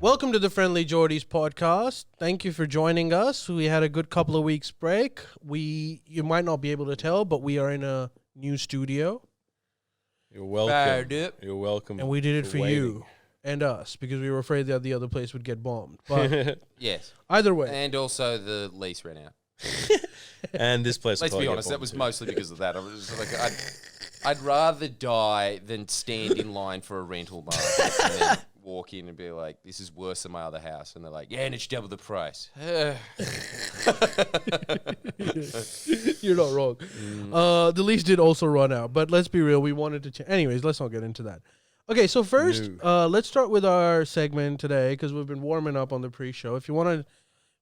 Welcome to the Friendlyjordies Podcast. Thank you for joining us. We had a good couple of weeks break. You might not be able to tell, but we are in a new studio. You're welcome. You're welcome. And we did it for you and us because we were afraid that the other place would get bombed. But yes. Either way. And also the lease ran out. And this place. Let's be honest, that was mostly because of that. I was like, I'd rather die than stand in line for a rental market and then walk in and be like, this is worse than my other house. And they're like, yeah, and it's double the price. You're not wrong. The lease did also run out, but let's be real. We wanted to change. Anyways, let's not get into that. Okay, so first, let's start with our segment today because we've been warming up on the pre-show. If you want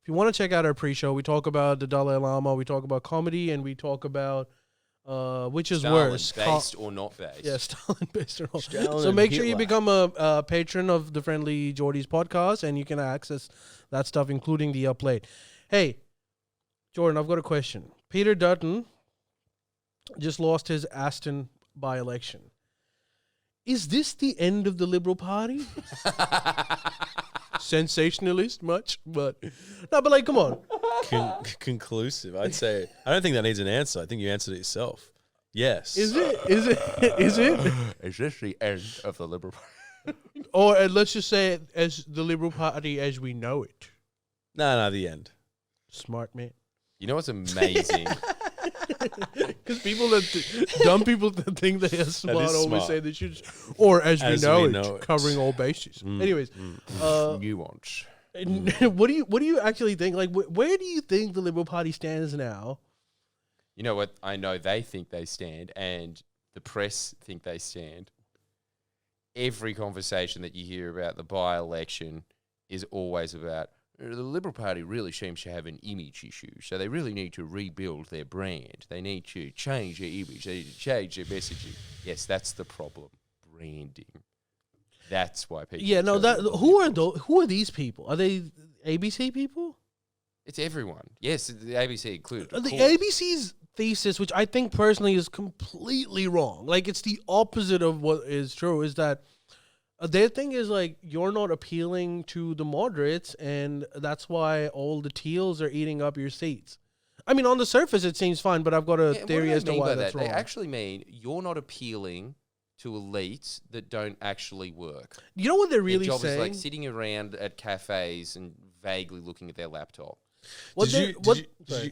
to check out our pre-show, we talk about the Dalai Lama, we talk about comedy, and we talk about which is Stalin, worse, based or not based. Yeah, Stalin based or not. Stalin So make sure Hitler. you become a patron of the Friendlyjordies Podcast, and you can access that stuff, including the upload. Hey, Jordan, I've got a question. Peter Dutton just lost his Aston by-election. Is this the end of the Liberal Party? Sensationalist much, but no, but like, come on. Conclusive, I'd say. I don't think that needs an answer. I think you answered it yourself. Yes. Is it? Is it? Is this the end of the Liberal Party? Or let's just say it as the Liberal Party as we know it. No, the end. Smart man. You know what's amazing? Because dumb people that think they are smart always smart. say they should, or as we know it, it. covering all bases. Anyways, Nuance. what do you actually think? Like, where do you think the Liberal Party stands now? You know what? I know they think they stand, and the press think they stand. Every conversation that you hear about the by-election is always about the Liberal Party really seems to have an image issue, so they really need to rebuild their brand. They need to change their image. They need to change their messaging. Yes, that's the problem. Branding. That's why people. Yeah, no. Who are these people? Are they ABC people? It's everyone. Yes, the ABC included. The ABC's thesis, which I think personally is completely wrong. Like, it's the opposite of what is true. Is that their thing is like, you're not appealing to the moderates, and that's why all the teals are eating up your seats. I mean, on the surface it seems fine, but I've got a theory as to why that's wrong. They actually mean you're not appealing to elites that don't actually work. You know what they're really Their job saying? is like sitting around at cafes and vaguely looking at their laptop. Did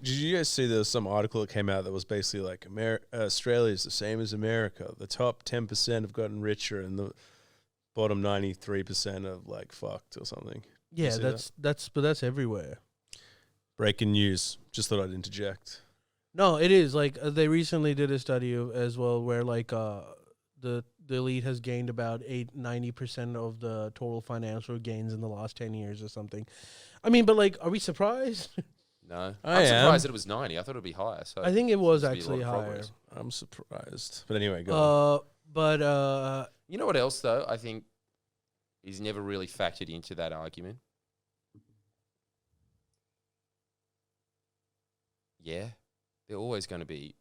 you guys see there was some article that came out that was basically like Australia is the same as America. The top 10% have gotten richer, and the bottom 93% of like fucked or something. Yeah, that's everywhere. Breaking news. Just thought I'd interject. No, it is like they recently did a study as well where like the elite has gained about 90% of the total financial gains in the last 10 years or something. I mean, but like, are we surprised? No, I'm surprised that it was 90. I thought it'd be higher. So I think it was actually higher. I'm surprised, but anyway, go on. You know what else, though, I think is never really factored into that argument? Yeah, they're always going to be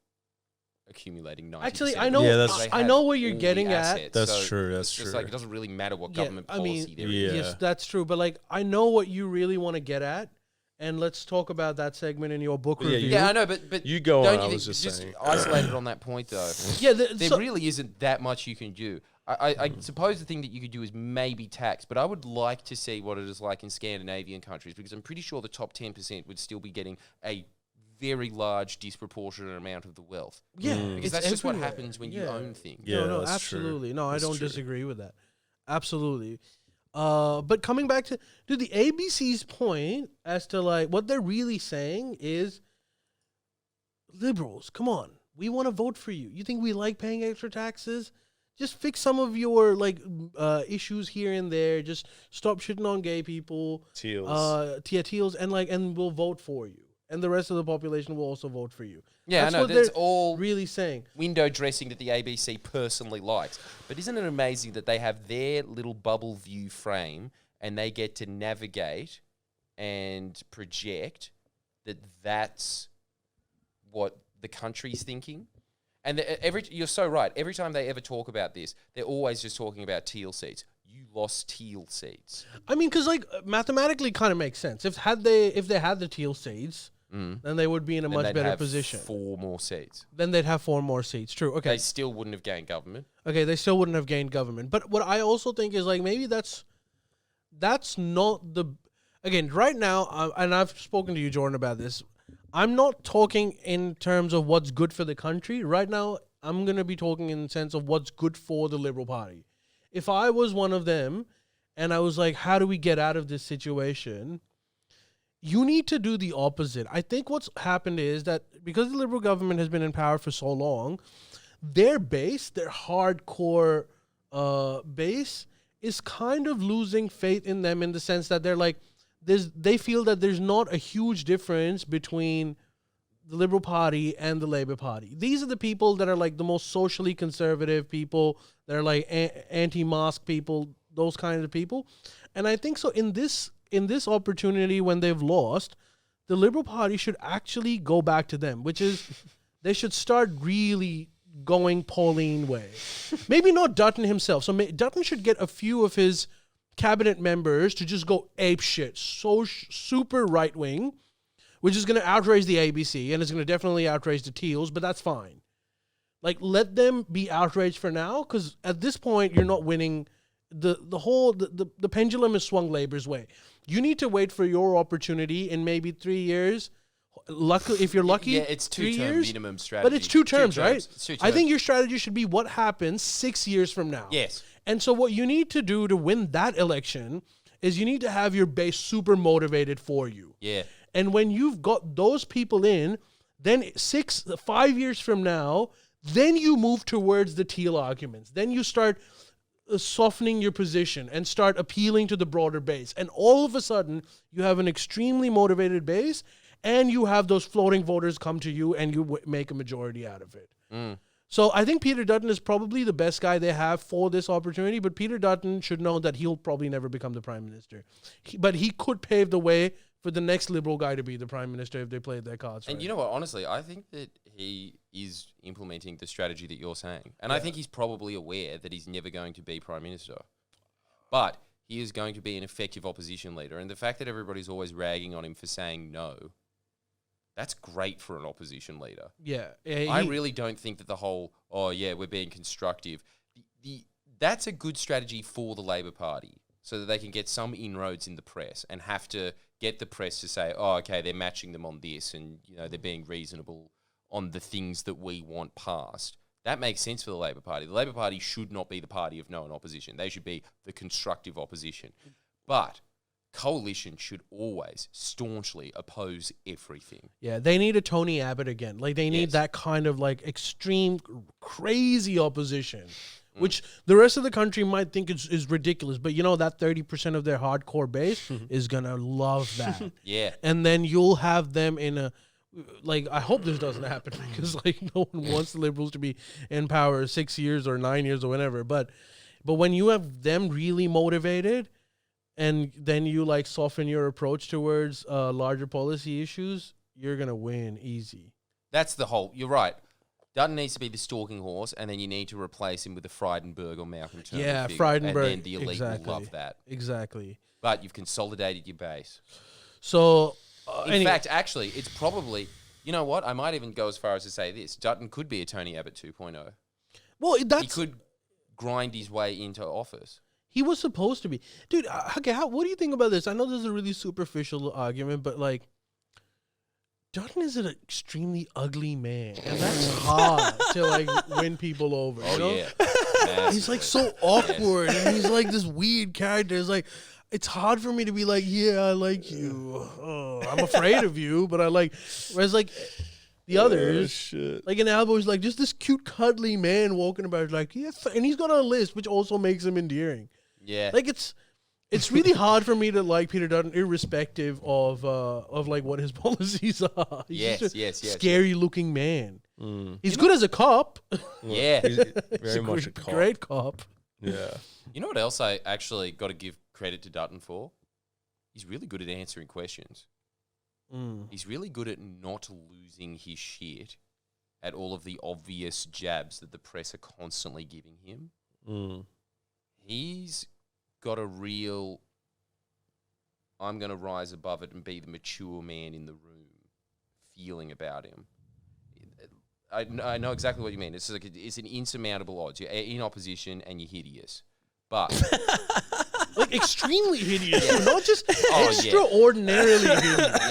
accumulating 90%. Actually, I know, I know where you're getting at. That's true. It's just like, it doesn't really matter what government policy there is. Yes, that's true. But like, I know what you really want to get at. And let's talk about that segment in your book review. Yeah, I know, but you go don't on. You I was think, just saying. isolated on that point, though. Yeah, there really isn't that much you can do. I suppose the thing that you could do is maybe tax, but I would like to see what it is like in Scandinavian countries, because I'm pretty sure the top 10% would still be getting a very large disproportionate amount of the wealth. Yeah, because that's just what happens when you own things. Yeah, no, absolutely. True. No, I don't disagree with that. Absolutely. But coming back to the ABC's point as to like what they're really saying is, liberals, come on, we want to vote for you. You think we like paying extra taxes? Just fix some of your like issues here and there. Just stop shitting on gay people, teals, and we'll vote for you. And the rest of the population will also vote for you. Yeah, that's I know. what That's they're all really saying. Window dressing that the ABC personally likes. But isn't it amazing that they have their little bubble view frame and they get to navigate and project that that's what the country's thinking? And you're so right. Every time they ever talk about this, they're always just talking about teal seats. you lost teal seats. I mean, because like mathematically, kind of makes sense. If they had the teal seats, then they would be in a much better position. 4 more seats. Then they'd have 4 more seats. True. Okay. They still wouldn't have gained government. Okay, they still wouldn't have gained government. But what I also think is like maybe that's not the. Again, right now, and I've spoken to you, Jordan, about this. I'm not talking in terms of what's good for the country. Right now, I'm going to be talking in the sense of what's good for the Liberal Party. If I was one of them and I was like, how do we get out of this situation? You need to do the opposite. I think what's happened is that because the Liberal government has been in power for so long, their base, their hardcore base, is kind of losing faith in them in the sense that they're like, they feel that there's not a huge difference between the Liberal Party and the Labour Party. These are the people that are like the most socially conservative people, that are like anti-mask people, those kinds of people. And I think so in this opportunity when they've lost, the Liberal Party should actually go back to them, which is they should start really going Pauline way. Maybe not Dutton himself. So Dutton should get a few of his cabinet members to just go ape shit, so super right wing, which is going to outrage the ABC and it's going to definitely outrage the Teals, but that's fine. Like, let them be outraged for now, because at this point you're not winning. The pendulum is swung Labour's way. You need to wait for your opportunity in maybe 3 years. If you're lucky, yeah, it's 2-term minimum strategy. But it's 2 terms, right? It's 2 terms. I think your strategy should be what happens 6 years from now. Yes. And so what you need to do to win that election is you need to have your base super motivated for you. Yeah. And when you've got those people in, then 5 years from now, then you move towards the Teal arguments. Then you start softening your position and start appealing to the broader base. And all of a sudden, you have an extremely motivated base, and you have those floating voters come to you, and you make a majority out of it. So I think Peter Dutton is probably the best guy they have for this opportunity, but Peter Dutton should know that he'll probably never become the Prime Minister. But he could pave the way for the next Liberal guy to be the Prime Minister if they played their cards right. And you know what, honestly, I think that he is implementing the strategy that you're saying. And I think he's probably aware that he's never going to be Prime Minister. But he is going to be an effective opposition leader. And the fact that everybody's always ragging on him for saying no, that's great for an opposition leader. Yeah. I really don't think that the whole, we're being constructive. That's a good strategy for the Labor Party so that they can get some inroads in the press and have to get the press to say, they're matching them on this and, they're being reasonable on the things that we want passed. That makes sense for the Labor Party. The Labor Party should not be the party of no and opposition. They should be the constructive opposition. But coalition should always staunchly oppose everything. Yeah, they need a Tony Abbott again. Like, they need that kind of, like, extreme, crazy opposition, which the rest of the country might think is ridiculous. But, that 30% of their hardcore base is going to love that. Yeah. And then you'll have them in a... Like, I hope this doesn't happen because, like, no one wants the Liberals to be in power 6 years or 9 years or whatever. But when you have them really motivated... and then you like soften your approach towards larger policy issues, you're going to win easy. That's the whole, you're right. Dutton needs to be the stalking horse, and then you need to replace him with a Frydenberg or Malcolm Turnbull. Yeah, figure, Frydenberg. And then the elite will love that. Exactly. But you've consolidated your base. So, in fact, actually, it's probably, you know what? I might even go as far as to say this. Dutton could be a Tony Abbott 2.0. Well, he could grind his way into office. He was supposed to be. Dude, okay, what do you think about this? I know this is a really superficial argument, but, like, Dutton is an extremely ugly man, and that's hard to, like, win people over, you know? Yeah. He's, like, so awkward, and he's, like, this weird character. It's, like, it's hard for me to be like, yeah, I like you. Oh, I'm afraid of you, but I like... Whereas, like... The others, like an Albo is like just this cute, cuddly man walking about, like, yeah, and he's got a list, which also makes him endearing. Yeah, like it's really hard for me to like Peter Dutton, irrespective of like what his policies are. He's yes, scary looking man. He's good as a cop. Yeah, he's very much a cop. Great cop. Yeah. You know what else I actually got to give credit to Dutton for? He's really good at answering questions. He's really good at not losing his shit at all of the obvious jabs that the press are constantly giving him. He's got a real, I'm going to rise above it and be the mature man in the room feeling about him. I know exactly what you mean. It's like it's an insurmountable odds. You're in opposition and you're hideous. But like extremely hideous, Yeah. not just extraordinarily hideous.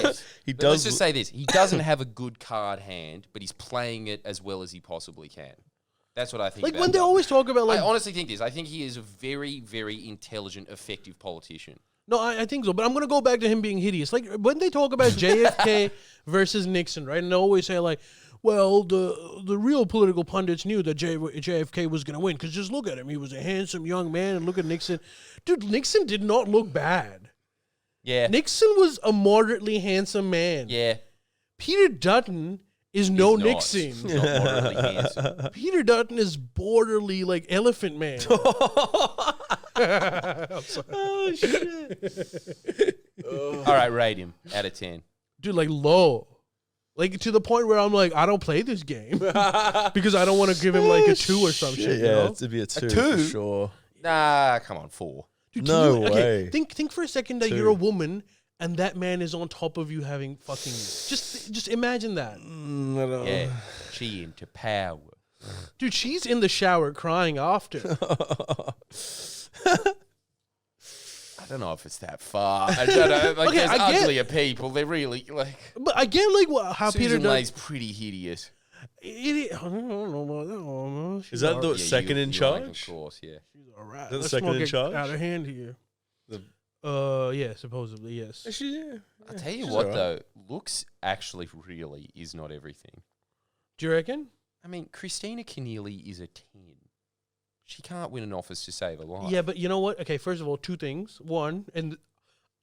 yes. He But does. let's just say this. He doesn't have a good card hand, but he's playing it as well as he possibly can. That's what I think Like about when they Dutton. always talk about like I honestly think this. I think he is a very, very intelligent, effective politician. no, I think so, but I'm gonna go back to him being hideous. Like when they talk about JFK versus Nixon, right? And they always say like, well, the real political pundits knew that JFK was gonna win because just look at him. He was a handsome young man, and look at Nixon. Dude, Nixon did not look bad. Yeah. Nixon was a moderately handsome man. Yeah. Peter Dutton is no He's not. Nixon. He's not moderately handsome. Peter Dutton is borderly like Elephant Man. I'm sorry. Oh shit! All right, rate him out of 10. Dude, like low. Like to the point where I'm like, I don't play this game because I don't want to give him like a 2 or some shit. Yeah, You know? it'd be a 2 2? for sure. Nah, come on, 4. Dude, No okay, way. think for a second that 2. you're a woman and that man is on top of you having fucking you. Just imagine that. I don't Yeah. She into power. Dude, she's in the shower crying after. I don't know if it's that far. I don't know. Like, Okay, there's I get- uglier people. They're really, like... But I get like how Peter Susan does. Lay's pretty hideous. I don't know. Is that the Yeah, second in you like, charge? of course, yeah. She's all right. the Let's second not in get charge? out of hand here. Yeah, supposedly yes. Actually, yeah. I'll tell you she's what, alright. though. Looks actually really is not everything. Do you reckon? I mean, Christina Keneally is a 10. She can't win an office to save a life. Yeah, but you know what? Okay, first of all, 2 things. One, and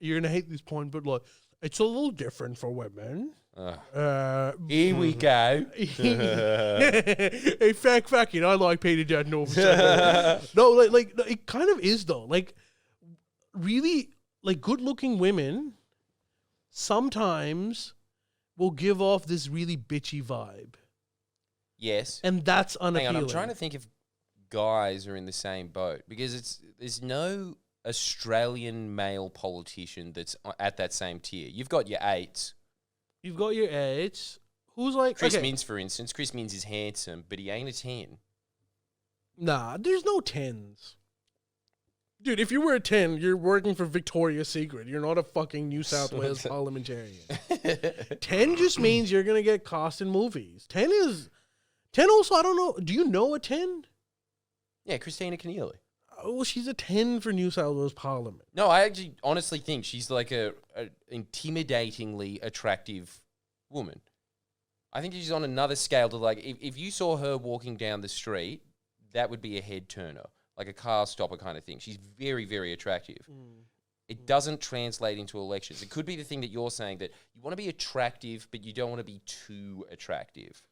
you're gonna hate this point, but like, it's a little different for women. Here we go. Hey, fuck it. I like Peter Dutton over No, like it kind of is though. Like, really, like good-looking women sometimes will give off this really bitchy vibe, Yes. and that's Hang unappealing. on, I'm trying to think if guys are in the same boat because there's no Australian male politician that's at that same tier. You've got your 8s. You've got your 8s. Who's like Chris okay. Minns, for instance. Chris Minns is handsome, but he ain't a 10. Nah, there's no 10s. Dude, if you were a 10, you're working for Victoria's Secret. You're not a fucking New South Wales parliamentarian. 10 just means you're going to get cast in movies. 10 also, I don't know. Do you know a 10? Yeah, Christina Keneally. Oh, she's a 10 for New South Wales Parliament. No, I actually honestly think she's like a intimidatingly attractive woman. I think she's on another scale to like, if you saw her walking down the street, that would be a head turner, like a car stopper kind of thing. She's very, very attractive. It doesn't translate into elections. It could be the thing that you're saying, that you want to be attractive, but you don't want to be too attractive.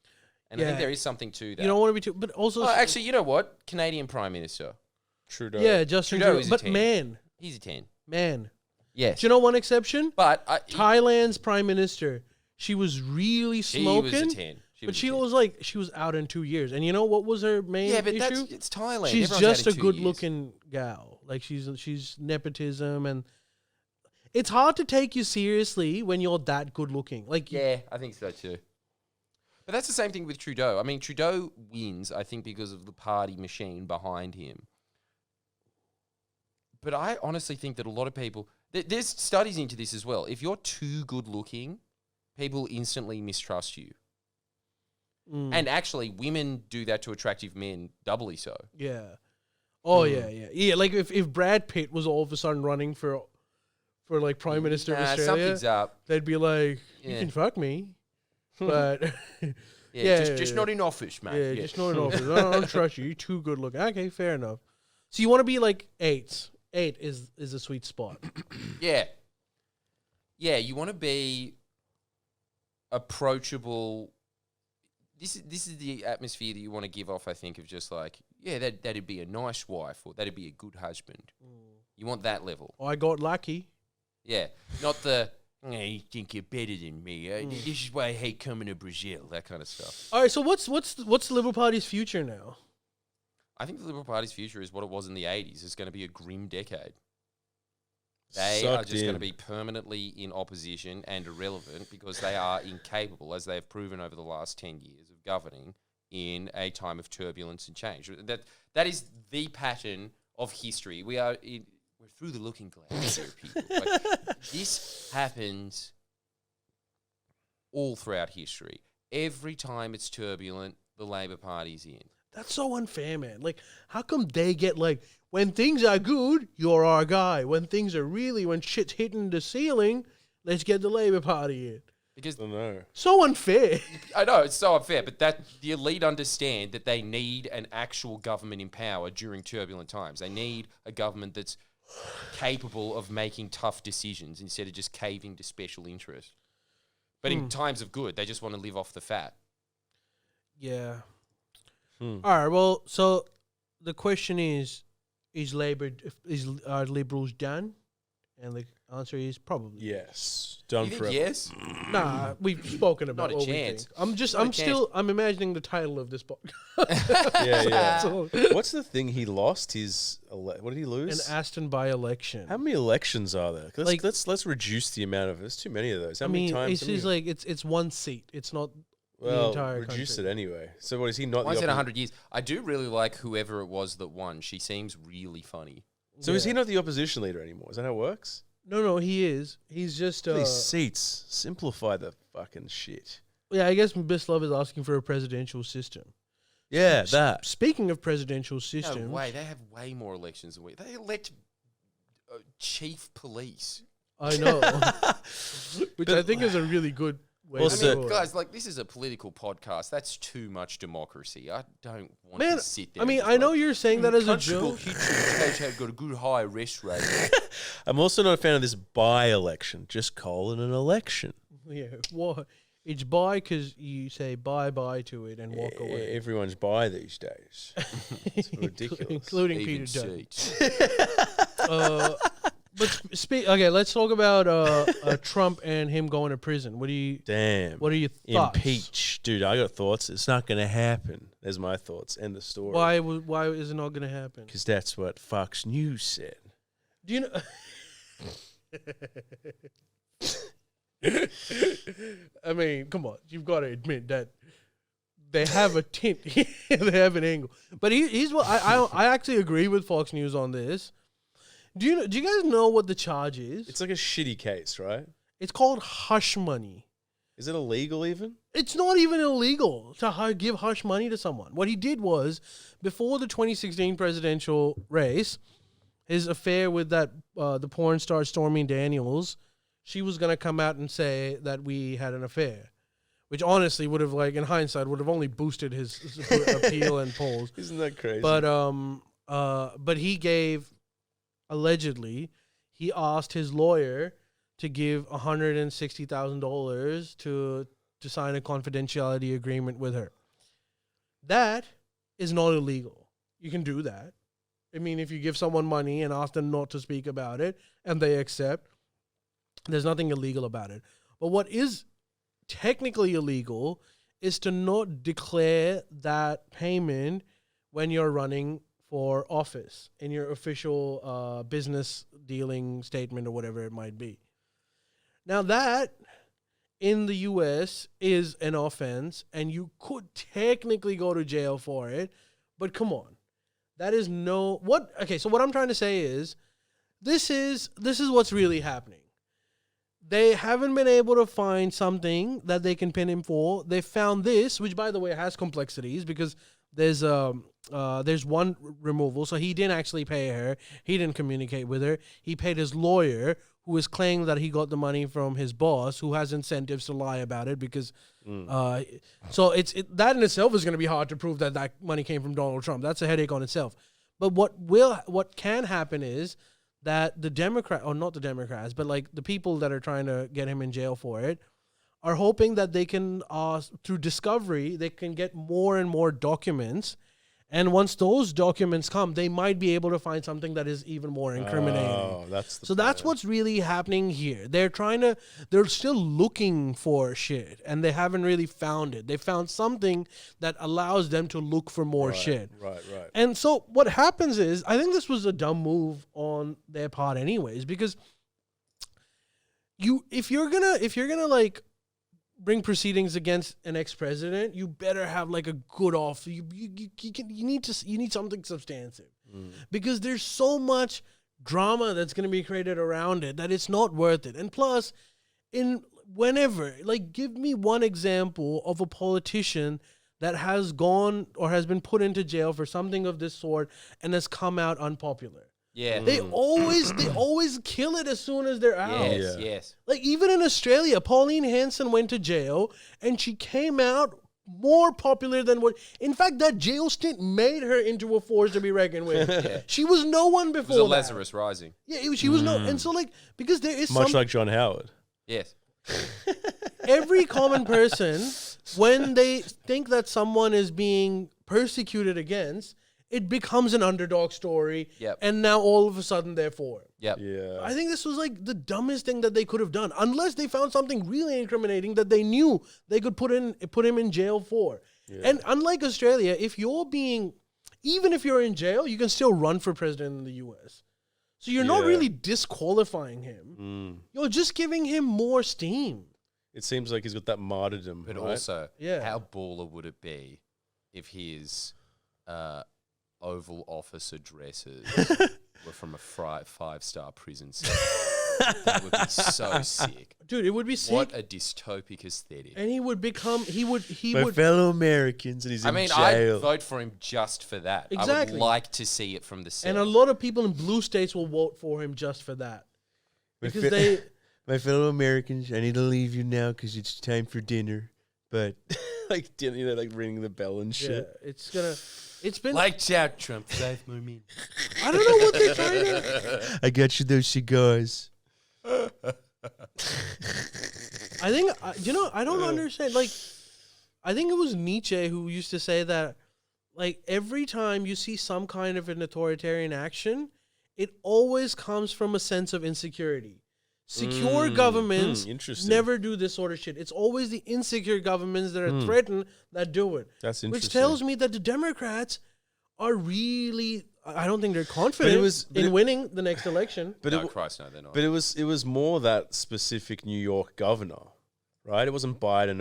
And I think Yeah. there is something to that. You don't want to be too, but also... Oh, actually, you know what? Canadian Prime Minister. Trudeau. yeah, Justin Trudeau Trudeau. is a But 10. man, He's a 10. Yes. do you know one exception? But Thailand's Prime Minister. She was really smoking. She was a 10. But she was like, she was out in 2 years. And you know what was her main Yeah, but issue? it's Thailand. She's Everyone's just had a it 2 years. good-looking gal. Like she's nepotism, and it's hard to take you seriously when you're that good-looking. Like Yeah, I think so too. But that's the same thing with Trudeau. I mean, Trudeau wins, I think, because of the party machine behind him. But I honestly think that a lot of people... There's studies into this as well. If you're too good-looking, people instantly mistrust you. And actually, women do that to attractive men doubly so. yeah. Oh yeah. Like if Brad Pitt was all of a sudden running for like Prime Minister of Australia, Something's up. they'd be like, "You Yeah. can fuck me," but Just not in office, mate. yeah, just not in office. I don't trust you. You're too good looking. Okay, fair enough. So you want to be like 8s. 8 is a sweet spot. Yeah. Yeah, you want to be approachable. This is the atmosphere that you want to give off, I think, of just like, yeah, that'd be a nice wife, or that'd be a good husband. You want that level. I got lucky. Yeah. Not the, you think you're better than me. This is why I hate coming to Brazil, that kind of stuff. All right, so what's the Liberal Party's future now? I think the Liberal Party's future is what it was in the 80s. It's going to be a grim decade. They Sucked are just going to in. be permanently in opposition and irrelevant because they are incapable, as they have proven over the last 10 years, of governing in a time of turbulence and change. That is the pattern of history. We're through the looking glass here, people. Like, this happens all throughout history. Every time it's turbulent, the Labor Party's in. That's so unfair, man. Like, how come they get like, when things are good, you're our guy. When things are when shit's hitting the ceiling, let's get the Labor Party in. Because I know. So unfair. I know it's so unfair, but that the elite understand that they need an actual government in power during turbulent times. They need a government that's capable of making tough decisions instead of just caving to special interests. But in times of good, they just want to live off the fat. Yeah. All right. Well, so the question is are Liberals done? And the answer is probably Yes. Done You think forever. yes? Nah, we've spoken about Not a what chance. we think. I'm imagining the title of this book. Yeah. So, What's the thing he lost? What did he an lose? Aston by-election. How many elections are there? Like- Let's reduce the amount of. There's too many of those. How I many mean, times? it's just like it's one seat. It's not the well, entire reduce country. it anyway. So what is he not? Once in the 100 years. I do really like whoever it was that won. She seems really funny. So is he Yeah. not the opposition leader anymore? Is that how it works? No, he is. He's just These seats simplify the fucking shit. yeah. I guess Bislov is asking for a presidential system. Yeah, that. Speaking of presidential No system, way. They have way more elections than we. They elect chief police. I know, which I think is a really good way. Well, to so- do it. Guys, like, this is a political podcast. That's too much democracy. I don't want Man, to sit there. I mean, and I just know like, you're saying that as a Constable joke. Kitchen got a good high arrest rate. I'm also not a fan of this by-election. Just call it an election. Yeah, what? It's bye because you say bye to it and walk away. Everyone's by these days. It's ridiculous. Including Even Peter Dutton. seats. But okay, let's talk about Trump and him going to prison. What do you Damn. What are your thoughts? Impeach. Dude, I got thoughts. It's not going to happen. There's my thoughts. End the story. Why is it not going to happen? Because that's what Fox News said. Do you know? I mean, come on. You've got to admit that they have a tint. They have an angle. But he's what I actually agree with Fox News on this. Do you guys know what the charge is? It's like a shitty case, right? It's called hush money. Is it illegal even? It's not even illegal to give hush money to someone. What he did was, before the 2016 presidential race, his affair with that the porn star Stormy Daniels, she was going to come out and say that we had an affair, which honestly would have, like, in hindsight, would have only boosted his appeal and polls. Isn't that crazy? But he gave, allegedly, he asked his lawyer to give $160,000 to sign a confidentiality agreement with her. That is not illegal. You can do that. I mean, if you give someone money and ask them not to speak about it and they accept, there's nothing illegal about it. But what is technically illegal is to not declare that payment when you're running for office in your official business dealing statement or whatever it might be. Now that in the US is an offense and you could technically go to jail for it, but come on. That is so what I'm trying to say is this is what's really happening. They haven't been able to find something that they can pin him for. They found this, which by the way has complexities because there's one removal. So he didn't actually pay her. He didn't communicate with her. He paid his lawyer, who is claiming that he got the money from his boss, who has incentives to lie about it because so that in itself is going to be hard to prove that money came from Donald Trump. That's a headache on itself. But what can happen is that the people that are trying to get him in jail for it are hoping that they can, through discovery, they can get more and more documents And once those documents come, they might be able to find something that is even more incriminating. Oh, That's what's really happening here. They're still looking for shit, and they haven't really found it. They found something that allows them to look for more shit. Right. And so what happens is, I think this was a dumb move on their part anyways, because if you're gonna like bring proceedings against an ex-president, you better have like a good offer. You need something substantive, because there's so much drama that's going to be created around it that it's not worth it. And plus, give me one example of a politician that has gone or has been put into jail for something of this sort and has come out unpopular. Yeah. They always kill it as soon as they're out. Yes. Like, even in Australia, Pauline Hanson went to jail and she came out more popular than what... In fact, that jail stint made her into a force to be reckoned with. Yeah. She was no one before It was a Lazarus Rising. Yeah, she was no... And so, like, because there is much like John Howard. Yes. Every common person, when they think that someone is being persecuted against... it becomes an underdog story, and now all of a sudden they're for it. Yep. Yeah. I think this was like the dumbest thing that they could have done, unless they found something really incriminating that they knew they could put him in jail for. Yeah. And unlike Australia, even if you're in jail, you can still run for president in the U.S. So you're not really disqualifying him. You're just giving him more steam. It seems like he's got that martyrdom. But right? also, how baller would it be if his... Oval Office addresses were from a 5-star prison cell? That would be so sick. Dude, it would be sick. What a dystopic aesthetic. And he would My fellow Americans, and he's in jail. I'd vote for him just for that. Exactly. I would like to see it from the cell. And a lot of people in blue states will vote for him just for that. Because My fellow Americans, I need to leave you now because it's time for dinner. But like dinner, like ringing the bell and shit. Yeah, it's been... Lights out, Trump. 5 more minutes. I don't know what they're trying to... I got you those cigars. I think, I don't understand. Like, I think it was Nietzsche who used to say that, like, every time you see some kind of an authoritarian action, it always comes from a sense of insecurity. Secure governments never do this sort of shit. It's always the insecure governments that are threatened that do it. That's interesting. Which tells me that the Democrats are really... I don't think they're confident in winning the next election. But no, Christ, no, they're not. But it was more that specific New York governor, right? It wasn't Biden.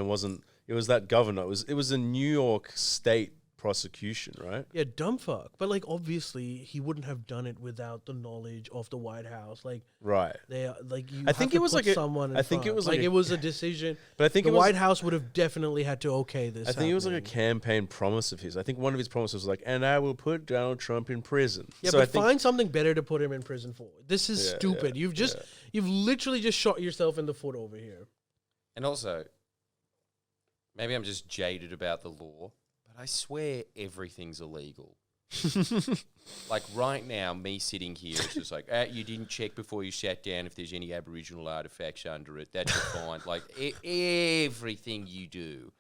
It was that governor. It was a New York state prosecution, right? Yeah, dumb fuck. But like, obviously, he wouldn't have done it without the knowledge of the White House. Like, right? I think it was like someone. I think it was like it was a decision. But I think the White House would have definitely had to okay this. I think it was like a campaign promise of his. I think one of his promises was like, "And I will put Donald Trump in prison." Yeah, so but find something better to put him in prison for. This is stupid. You've literally just shot yourself in the foot over here. And also, maybe I'm just jaded about the law. I swear everything's illegal. Like right now, me sitting here, it's just like, you didn't check before you sat down if there's any Aboriginal artifacts under it. That's fine. Like everything you do,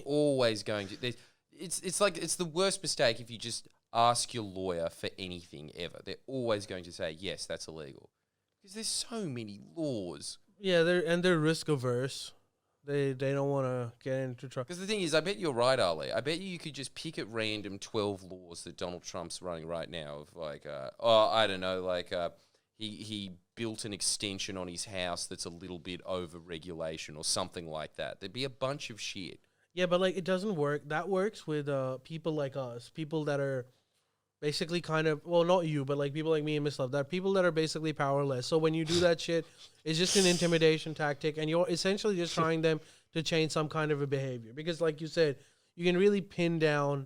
always going to. It's like it's the worst mistake if you just ask your lawyer for anything ever. They're always going to say yes, that's illegal, because there's so many laws. Yeah, they're risk averse. They don't want to get into trouble. Because the thing is, I bet you're right, Ali. I bet you could just pick at random 12 laws that Donald Trump's running right now. Of like, I don't know, like he built an extension on his house that's a little bit over regulation or something like that. There'd be a bunch of shit. Yeah, but like it doesn't work. That works with people like us, people that are basically kind of, well, not you, but like people like me and Miss Love, that people that are basically powerless. So when you do that shit, it's just an intimidation tactic, and you're essentially just trying them to change some kind of a behavior. Because like you said, you can really pin down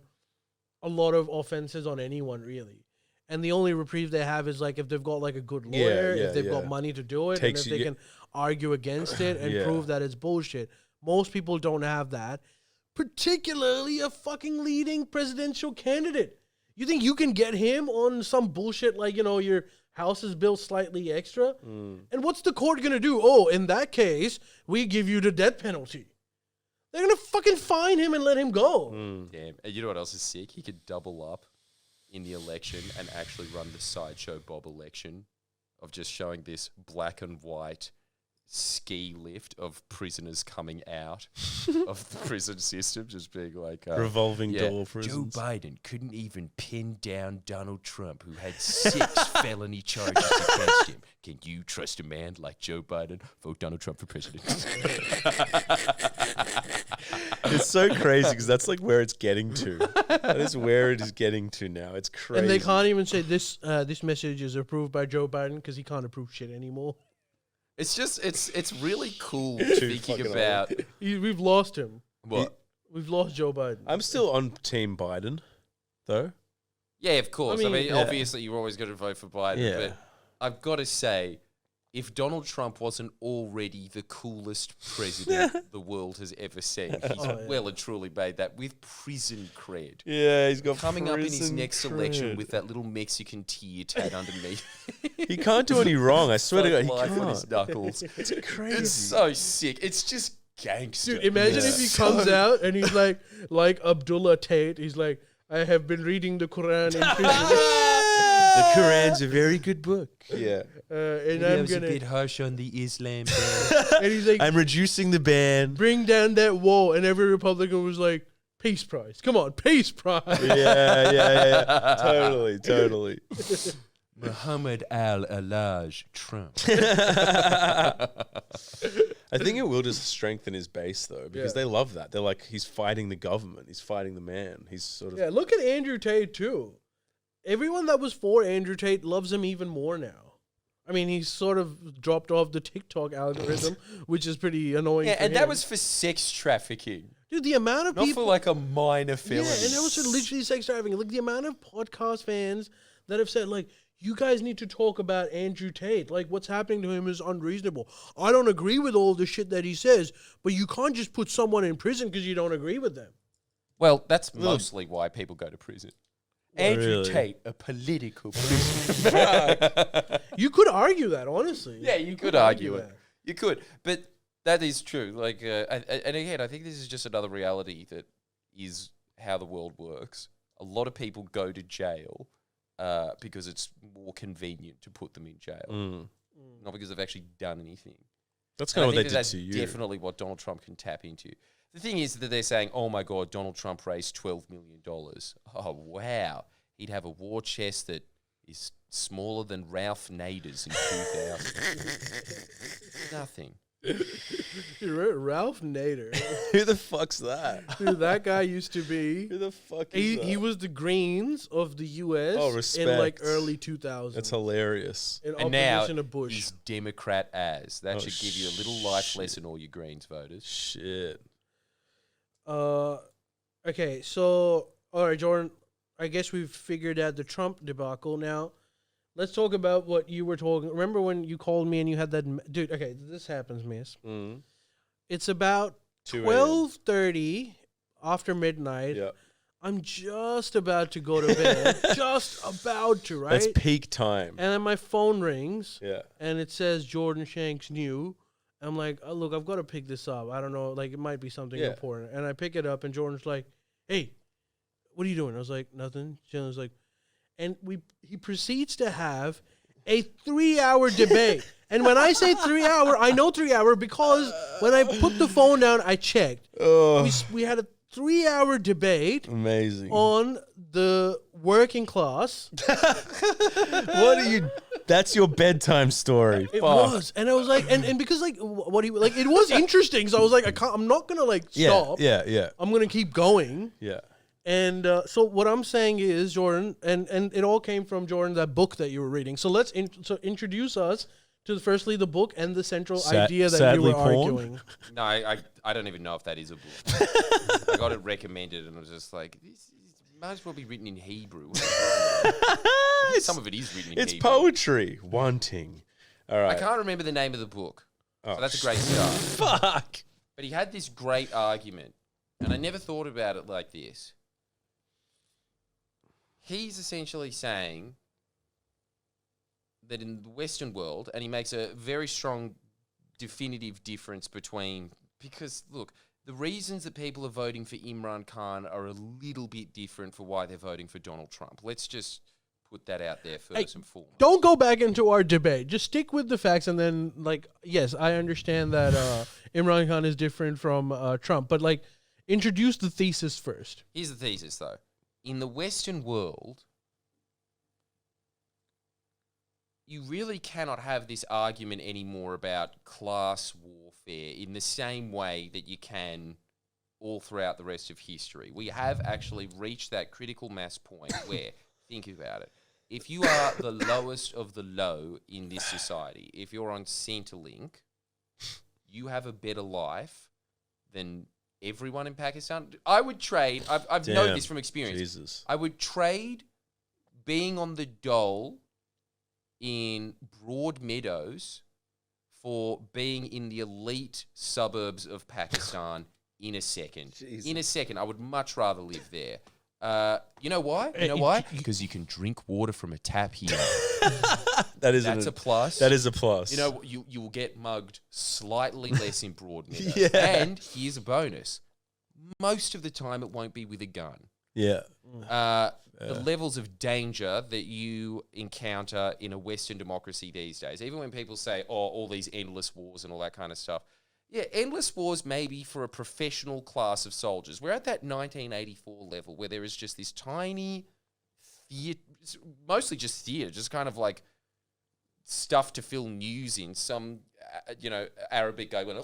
a lot of offenses on anyone, really. And the only reprieve they have is like if they've got like a good lawyer, if they've got money to do it, and if they can argue against it and prove that it's bullshit. Most people don't have that, particularly a fucking leading presidential candidate. You think you can get him on some bullshit like, your house is built slightly extra? And what's the court going to do? Oh, in that case, we give you the death penalty. They're going to fucking fine him and let him go. Damn. And you know what else is sick? He could double up in the election and actually run the Sideshow Bob election of just showing this black and white ski lift of prisoners coming out of the prison system, just being like revolving door prisons. Joe Biden couldn't even pin down Donald Trump, who had 6 felony charges against him. Can you trust a man like Joe Biden? Vote Donald Trump for president. It's so crazy because that's like where it's getting to. That is where it is getting to now. It's crazy. And they can't even say this message is approved by Joe Biden because he can't approve shit anymore. It's just, it's really cool thinking about... We've lost him. What? We've lost Joe Biden. I'm still on Team Biden, though. Yeah, of course. I mean, yeah. obviously you're always going to vote for Biden, Yeah. but I've got to say, if Donald Trump wasn't already the coolest president the world has ever seen, he's well and truly made that with prison cred. Yeah, he's got Coming up in his prison next cred. election with that little Mexican tear tat underneath. He can't do any wrong. I swear to God, he Life on his can't. knuckles. It's crazy. It's so sick. It's just gangster. Dude, imagine if he comes out and he's like Abdullah Tate. He's like, I have been reading the Quran in prison. The Quran's a very good book. Yeah. And I'm gonna. a bit harsh on the Islam. And he's like, I'm reducing the ban. bring down that wall. And every Republican was like, peace prize. Come on, peace prize. Yeah. Totally. Muhammad al-Alaj Trump. I think it will just strengthen his base, though, because they love that. They're like, he's fighting the government. He's fighting the man. He's sort of... Yeah, look at Andrew Tate, too. Everyone that was for Andrew Tate loves him even more now. I mean, he's sort of dropped off the TikTok algorithm, which is pretty annoying. Yeah, for and him. that was for sex trafficking. Dude, the amount of Not people... for like a minor felony. Yeah, and that was for literally sex trafficking. Like, the amount of podcast fans that have said, like, you guys need to talk about Andrew Tate. Like, what's happening to him is unreasonable. I don't agree with all the shit that he says, but you can't just put someone in prison because you don't agree with them. Well, that's mostly why people go to prison. Andrew Really? Tate, a political prisoner. You could argue that, honestly. Yeah, you could argue it. You could. But that is true. Like, and again, I think this is just another reality that is how the world works. A lot of people go to jail because it's more convenient to put them in jail, not because they've actually done anything. That's kind of what they did that's to you. definitely what Donald Trump can tap into. The thing is that they're saying, oh my God, Donald Trump raised $12 million. Oh, wow. He'd have a war chest that is smaller than Ralph Nader's in 2000. Nothing. Dude, Ralph Nader. Who the fuck's that? Dude, that guy used to be... Who the fuck is that? He was the Greens of the U.S. Oh, respect. in like early 2000s. That's hilarious. In And now opposition to Bush. he's Democrat as. That Oh, should give you a little life shit. lesson, all you Greens voters. Shit. Okay, so, all right, Jordan, I guess we've figured out the Trump debacle. Now, let's talk about what you were talking. Remember when you called me and you had that... Dude, okay, this happens, miss. It's about 2 12:30 after midnight. Yeah. I'm just about to go to bed. Just about to, right? That's peak time. And then my phone rings. Yeah. And it says Jordan Shanks new. I'm like, oh, look, I've got to pick this up. I don't know, like it might be something important. And I pick it up, and Jordan's like, "Hey, what are you doing?" I was like, "Nothing." Jordan's like, and he proceeds to have a 3-hour debate. And when I say 3 hour, I know 3 hour because when I put the phone down, I checked. Oh, We had a 3-hour debate amazing. on the working class. What are you? That's your bedtime story. It Fuck. was, and I was like, and because like what he like, it was interesting. So I was like, I'm not gonna like stop. Yeah. I'm gonna keep going. Yeah. And so what I'm saying is, Jordan, and it all came from Jordan, that book that you were reading. So let's introduce us to firstly the book and the central idea that you were arguing. No, I don't even know if that is a book. I got it recommended, and I was just like, this might as well be written in Hebrew. Some of it is written in It's Hebrew. poetry. Wanting. All I right. can't remember the name of the book. Oh, So that's a great start. Fuck. But he had this great argument, and I never thought about it like this. He's essentially saying that in the Western world, and he makes a very strong, definitive difference between, because look, the reasons that people are voting for Imran Khan are a little bit different for why they're voting for Donald Trump. Let's just put that out there first and foremost. Don't go back into our debate. Just stick with the facts, and then, like, yes, I understand that Imran Khan is different from Trump, but, like, introduce the thesis first. Here's the thesis, though. In the Western world, you really cannot have this argument anymore about class warfare in the same way that you can all throughout the rest of history. We have actually reached that critical mass point where, think about it, if you are the lowest of the low in this society, if you're on Centrelink, you have a better life than everyone in Pakistan. I would trade, I've known this from experience. Jesus. I would trade being on the dole in Broadmeadows for being in the elite suburbs of Pakistan in a second. Jesus. In a second. I would much rather live there. You know why? You know why? Because you can drink water from a tap here. That's a plus. That is a plus. You know, you will get mugged slightly less in Broadmeadows. Yeah. And here's a bonus. Most of the time it won't be with a gun. Yeah. The levels of danger that you encounter in a Western democracy these days, even when people say, oh, all these endless wars and all that kind of stuff. Yeah, endless wars maybe for a professional class of soldiers. We're at that 1984 level where there is just this tiny theatre, mostly just theatre, just kind of like stuff to fill news in. Some, Arabic guy went,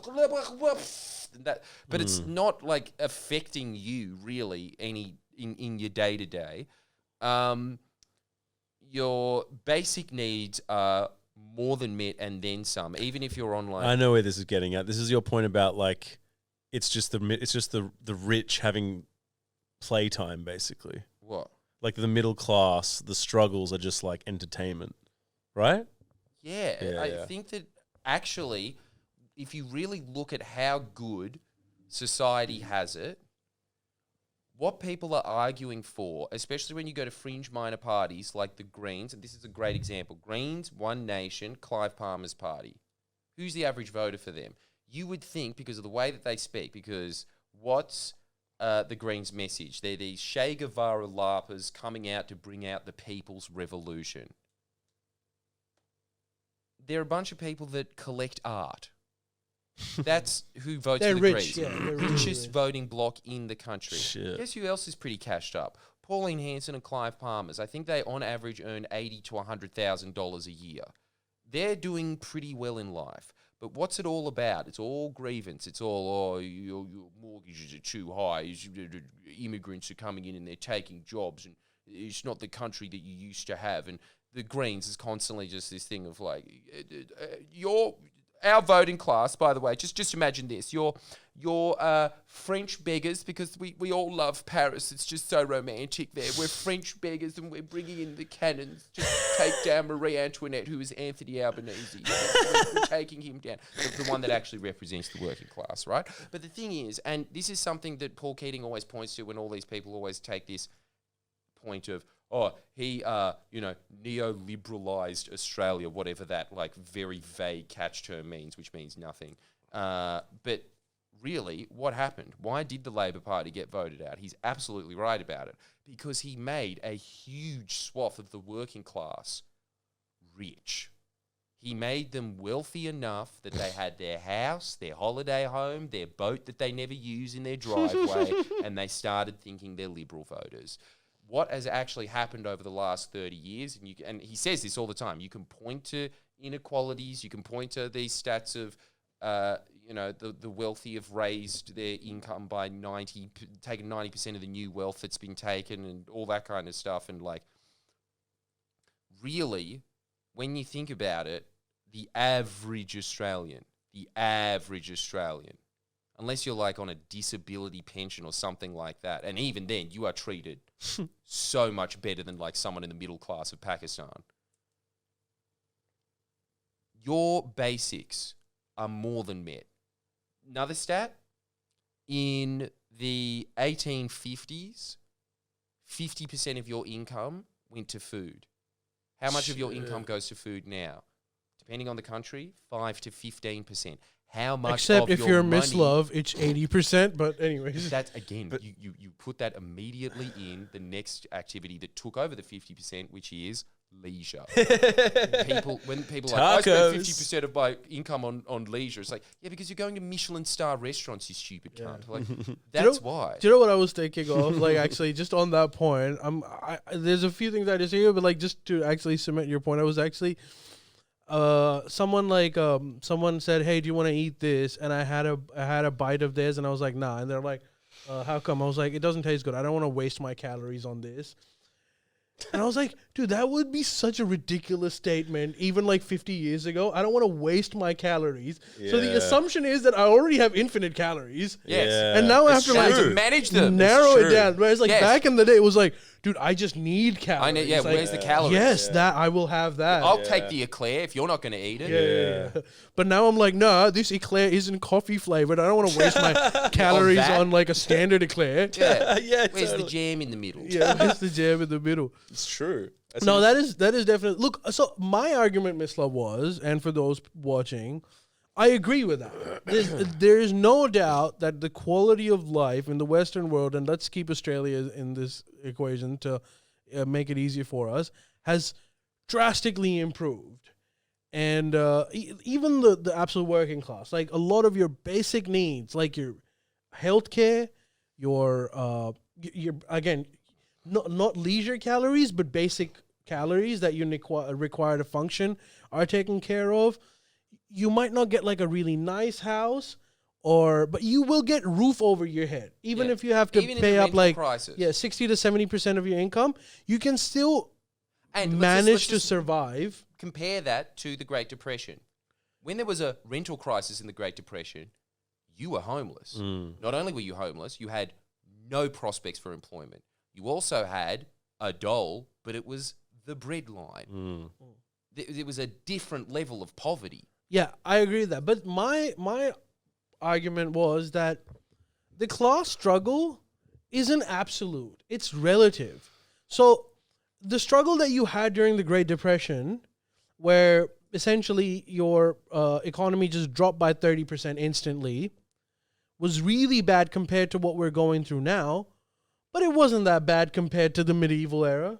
that, but it's not like affecting you really in your day-to-day. Your basic needs are more than met and then some, even if you're online. I know where this is getting at. This is your point about, like, it's just the rich having playtime, basically. What? Like the middle class, the struggles are just like entertainment, right? Yeah, I think that actually, if you really look at how good society has it, what people are arguing for, especially when you go to fringe minor parties like the Greens, and this is a great example, Greens, One Nation, Clive Palmer's party. Who's the average voter for them? You would think, because of the way that they speak, because what's the Greens' message? They're these Che Guevara larpers coming out to bring out the people's revolution. They're a bunch of people that collect art. That's who votes for the rich, Greens. yeah, they're Richest rich. voting bloc in the country. Shit. Guess who else is pretty cashed up? Pauline Hanson and Clive Palmer's. I think they, on average, earn $80,000 to $100,000 a year. They're doing pretty well in life. But what's it all about? It's all grievance. It's all, your mortgages are too high. Immigrants are coming in and they're taking jobs. And it's not the country that you used to have. And the Greens is constantly just this thing of like, our voting class, by the way, just imagine this. You're French beggars, because we all love Paris. It's just so romantic there. We're French beggars and we're bringing in the cannons to take down Marie Antoinette, who is Anthony Albanese. We're taking him down. The one that actually represents the working class, right? But the thing is, and this is something that Paul Keating always points to when all these people always take this point of, he, neoliberalized Australia, whatever that, like, very vague catch term means, which means nothing. But really, what happened? Why did the Labor Party get voted out? He's absolutely right about it. Because he made a huge swath of the working class rich. He made them wealthy enough that they had their house, their holiday home, their boat that they never use in their driveway, and they started thinking they're Liberal voters. What has actually happened over the last 30 years, and he says this all the time, you can point to inequalities, you can point to these stats of, the wealthy have raised their income by taken 90% of the new wealth that's been taken and all that kind of stuff. And like, really, when you think about it, the average Australian, unless you're like on a disability pension or something like that, and even then you are treated so much better than like someone in the middle class of Pakistan. Your basics are more than met. Another stat, in the 1850s, 50% of your income went to food. How much of your income goes to food now? Depending on the country, 5 to 15%. how much Except of if your you're money, Miss Love, it's 80%. But anyways, that's again, you put that immediately in the next activity that took over the 50%, which is leisure. When people are like, I spend 50% of my income on leisure. It's like, yeah, because you're going to Michelin star restaurants, you stupid cunt. Like, that's why. Do you know what I was thinking of? Like, actually, just on that point, there's a few things I disagree with, but like, just to actually cement your point, I was actually, someone said, hey, do you want to eat this? And I had a bite of this, and I was like, nah. And they're like, how come? I was like, it doesn't taste good. I don't want to waste my calories on this. And I was like, dude, that would be such a ridiculous statement, even like 50 years ago. I don't want to waste my calories. Yeah. So the assumption is that I already have infinite calories. Yes. Yeah. And now I have to like manage them. Narrow it down. Whereas like back in the day, it was like, dude, I just need calories. I know, yeah, like, where's the calories? Yes, that I will have that. I'll take the eclair if you're not going to eat it. Yeah. But now I'm like, nah, this eclair isn't coffee flavored. I don't want to waste my calories on like a standard eclair. Yeah. Where's the jam in the middle? Yeah, where's the jam in the middle? It's true. That is definitely. Look, so my argument, Miss Love, was, and for those watching, I agree with that. There's no doubt that the quality of life in the Western world, and let's keep Australia in this equation to make it easier for us, has drastically improved. And even the absolute working class, like a lot of your basic needs, like your healthcare, your again, not leisure calories, but basic calories that you require to function are taken care of. You might not get like a really nice house, but you will get roof over your head. Even if you have to pay up like 60 to 70% of your income, you can still manage to survive. Compare that to the Great Depression. When there was a rental crisis in the Great Depression, you were homeless. Not only were you homeless, you had no prospects for employment. You also had a dole, but it was the breadline. It was a different level of poverty. Yeah, I agree with that. But my argument was that the class struggle isn't absolute. It's relative. So the struggle that you had during the Great Depression, where essentially your economy just dropped by 30% instantly, was really bad compared to what we're going through now. But it wasn't that bad compared to the medieval era.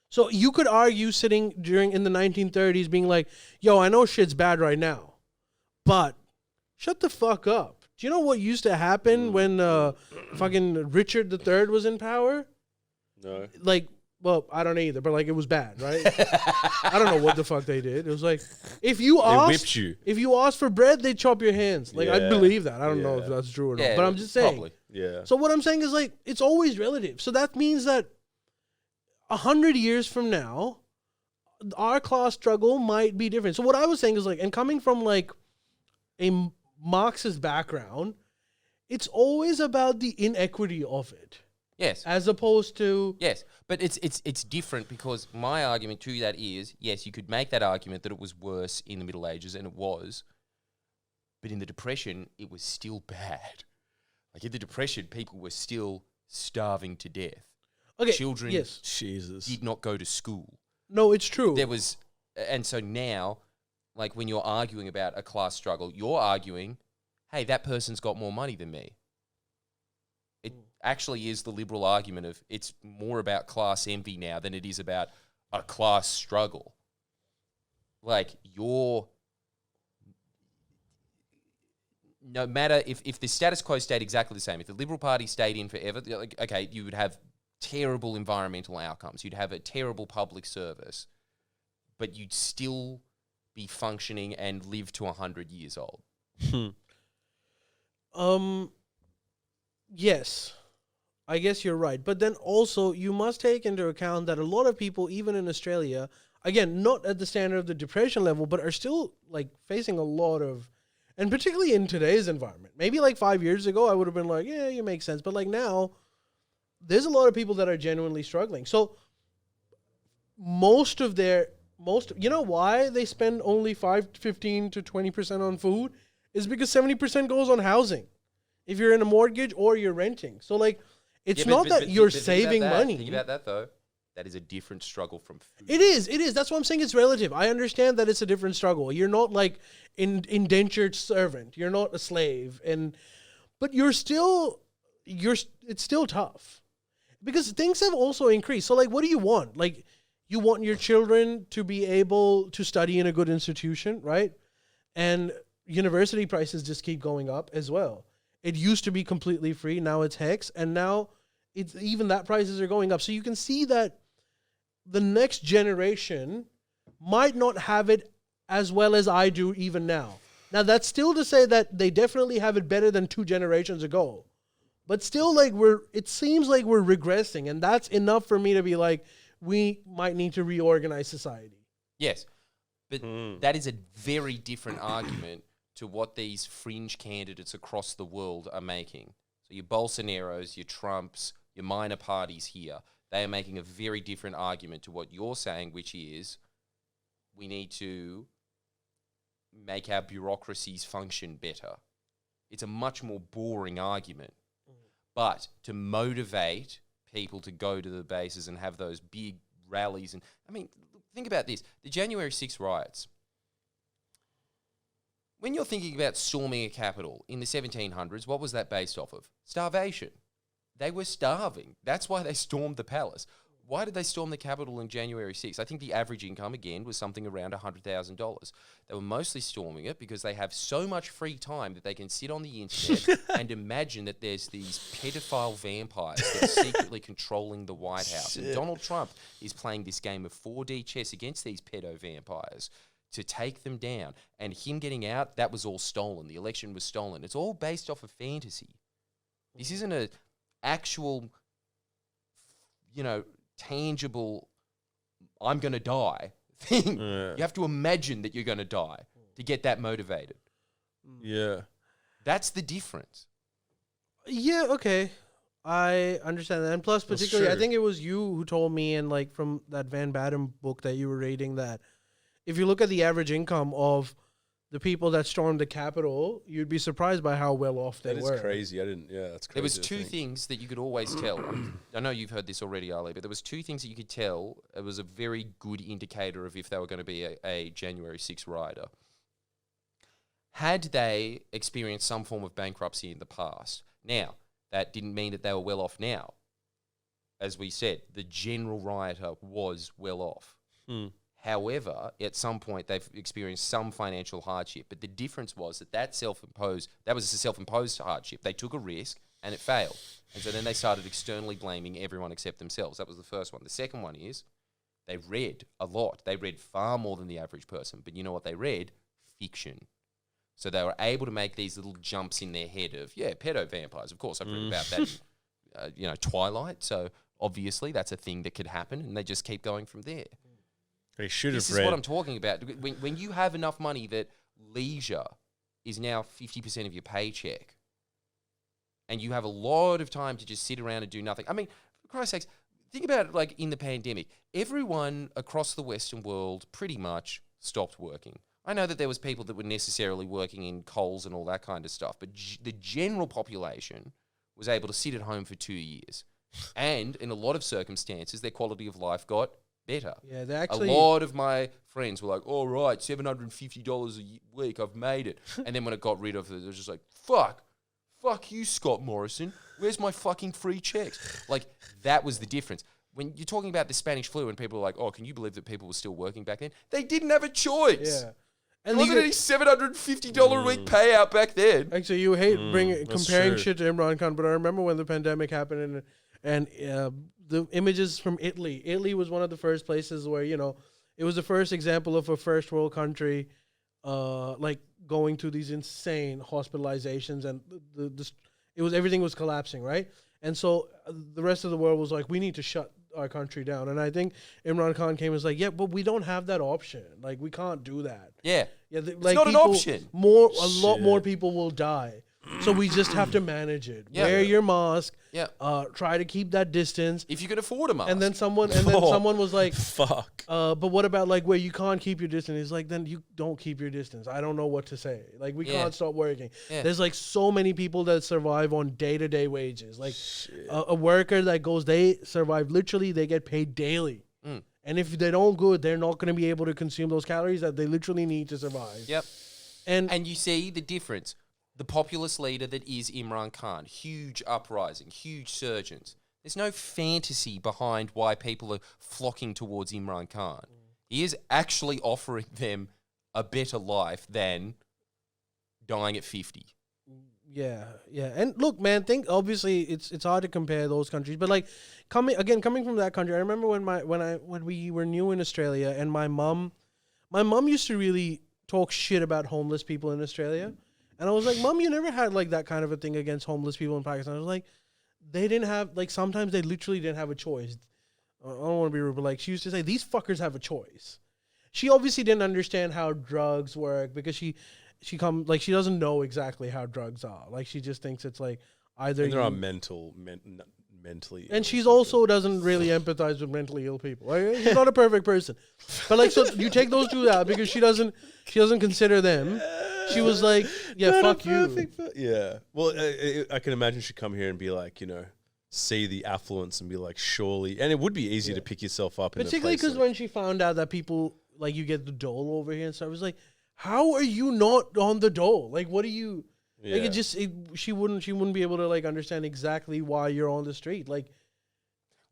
So you could argue sitting in the 1930s being like, yo, I know shit's bad right now, but shut the fuck up. Do you know what used to happen when fucking Richard III was in power? No. Like, well, I don't either, but like it was bad, right? I don't know what the fuck they did. It was like, if you asked for bread, they'd chop your hands. Like, I believe that. I don't know if that's true or not, but I'm just saying. Probably. Yeah. So what I'm saying is like, it's always relative. So that means that 100 years from now, our class struggle might be different. So what I was saying is like, and coming from like a Marxist background, it's always about the inequity of it. Yes. As opposed to... Yes, but it's different because my argument to that is, yes, you could make that argument that it was worse in the Middle Ages, and it was, but in the Depression, it was still bad. Like in the Depression, people were still starving to death. Okay, children Jesus. did not go to school. No, it's true. And so now, like when you're arguing about a class struggle, you're arguing, hey, that person's got more money than me. It actually is the liberal argument of it's more about class envy now than it is about a class struggle. Like no matter if the status quo stayed exactly the same, if the Liberal Party stayed in forever, like, okay, you would have terrible environmental outcomes. You'd have a terrible public service, but you'd still be functioning and live to 100 years old. Yes, I guess you're right. But then also you must take into account that a lot of people, even in Australia, again, not at the standard of the Depression level, but are still like facing a lot of, and particularly in today's environment. Maybe like 5 years ago, I would have been like, yeah, you make sense. But like now, there's a lot of people that are genuinely struggling. So you know why they spend only 15 to 20% on food? Is because 70% goes on housing. If you're in a mortgage or you're renting. So like, it's not that you're saving money. Think about that though. that is a different struggle from food. It is. That's why I'm saying it's relative. I understand that it's a different struggle. You're not like indentured servant. You're not a slave, but it's still tough because things have also increased. So like, what do you want? Like, you want your children to be able to study in a good institution, right? And university prices just keep going up as well. It used to be completely free. Now it's HECS. And now it's even that prices are going up. So you can see that the next generation might not have it as well as I do even now. Now, that's still to say that they definitely have it better than 2 generations ago. But still, like, it seems like we're regressing. And that's enough for me to be like, we might need to reorganize society. Yes. But that is a very different argument to what these fringe candidates across the world are making. So your Bolsonaros, your Trumps, your minor parties here, they are making a very different argument to what you're saying, which is we need to make our bureaucracies function better. It's a much more boring argument. But to motivate people to go to the bases and have those big rallies, and I mean, think about this, the January 6 riots. When you're thinking about storming a capital in the 1700s, what was that based off of? Starvation. They were starving. That's why they stormed the palace. Why did they storm the capital in January 6? I think the average income, again, was something around $100,000. They were mostly storming it because they have so much free time that they can sit on the internet and imagine that there's these pedophile vampires that are secretly controlling the White House. And Donald Trump is playing this game of 4D chess against these pedo vampires to take them down. And him getting out, that was all stolen. The election was stolen. It's all based off of fantasy. This isn't a actual, tangible, I'm going to die thing. Yeah. You have to imagine that you're going to die to get that motivated. Yeah. That's the difference. Yeah, okay. I understand that. And plus, particularly, I think it was you who told me, and like from that Van Batten book that you were reading, that if you look at the average income of the people that stormed the Capitol, you'd be surprised by how well off they were. That is crazy. That's crazy. There was 2 things that you could always tell. I know you've heard this already, Ali, but there was 2 things that you could tell. It was a very good indicator of if they were going to be a January 6 rioter. Had they experienced some form of bankruptcy in the past? Now, that didn't mean that they were well off now. As we said, the general rioter was well off. However, at some point, they've experienced some financial hardship. But the difference was that was a self-imposed hardship. They took a risk, and it failed. And so then they started externally blaming everyone except themselves. That was the first one. The second one is they read a lot. They read far more than the average person. But you know what they read? Fiction. So they were able to make these little jumps in their head of, pedo vampires. Of course, I've read about that in, Twilight. So obviously that's a thing that could happen, and they just keep going from there. They should have This is what I'm talking about. When you have enough money that leisure is now 50% of your paycheck, and you have a lot of time to just sit around and do nothing. I mean, for Christ's sakes, think about it like in the pandemic. Everyone across the Western world pretty much stopped working. I know that there was people that were necessarily working in Coles and all that kind of stuff, but the general population was able to sit at home for 2 years. And in a lot of circumstances, their quality of life got better. Yeah, they actually. A lot of my friends were like, all right, $750 a week, I've made it. And then when it got rid of it, it was just like, fuck you, Scott Morrison. Where's my fucking free checks? Like, that was the difference. When you're talking about the Spanish flu and people are like, oh, can you believe that people were still working back then? They didn't have a choice. Yeah. And there wasn't any $750 a week payout back then. Actually, you hate comparing shit to Imran Khan, but I remember when the pandemic happened and the images from Italy. Italy was one of the first places where, it was the first example of a first world country like going through these insane hospitalizations, and everything was collapsing, right? And so the rest of the world was like, we need to shut our country down. And I think Imran Khan came and was like, yeah, but we don't have that option. Like, we can't do that. Yeah. It's not an option. A lot more people will die. So we just have to manage it. Yeah. Wear your mask. Yeah. Try to keep that distance. If you could afford a mask. And then someone was like, fuck. But what about like where you can't keep your distance? It's like, then you don't keep your distance. I don't know what to say. Like we can't stop working. Yeah. There's like so many people that survive on day-to-day wages. Like a worker that goes, they survive literally, they get paid daily. And if they don't go, they're not going to be able to consume those calories that they literally need to survive. Yep. And you see the difference. The populist leader that is Imran Khan, huge uprising, huge surgeons. There's no fantasy behind why people are flocking towards Imran Khan. He is actually offering them a better life than dying at 50. Yeah. And look, man, obviously it's hard to compare those countries, but like coming from that country, I remember when we were new in Australia, and my mom used to really talk shit about homeless people in Australia. And I was like, Mom, you never had like that kind of a thing against homeless people in Pakistan. I was like, they didn't have, like, sometimes they literally didn't have a choice. I don't want to be rude, but like she used to say, these fuckers have a choice. She obviously didn't understand how drugs work because she doesn't know exactly how drugs are. Like she just thinks it's like either and there are mentally and she's also doesn't really empathize with mentally ill people. Like, she's not a perfect person. But like, so you take those two out because she doesn't consider them. She was like, yeah, fuck you. Yeah. Well, I can imagine she'd come here and be like, see the affluence and be like, surely. And it would be easy to pick yourself up. Particularly because when she found out that people, like, you get the dole over here and stuff, I was like, how are you not on the dole? Like, what are you... Yeah. Like she wouldn't be able to like understand exactly why you're on the street. Like,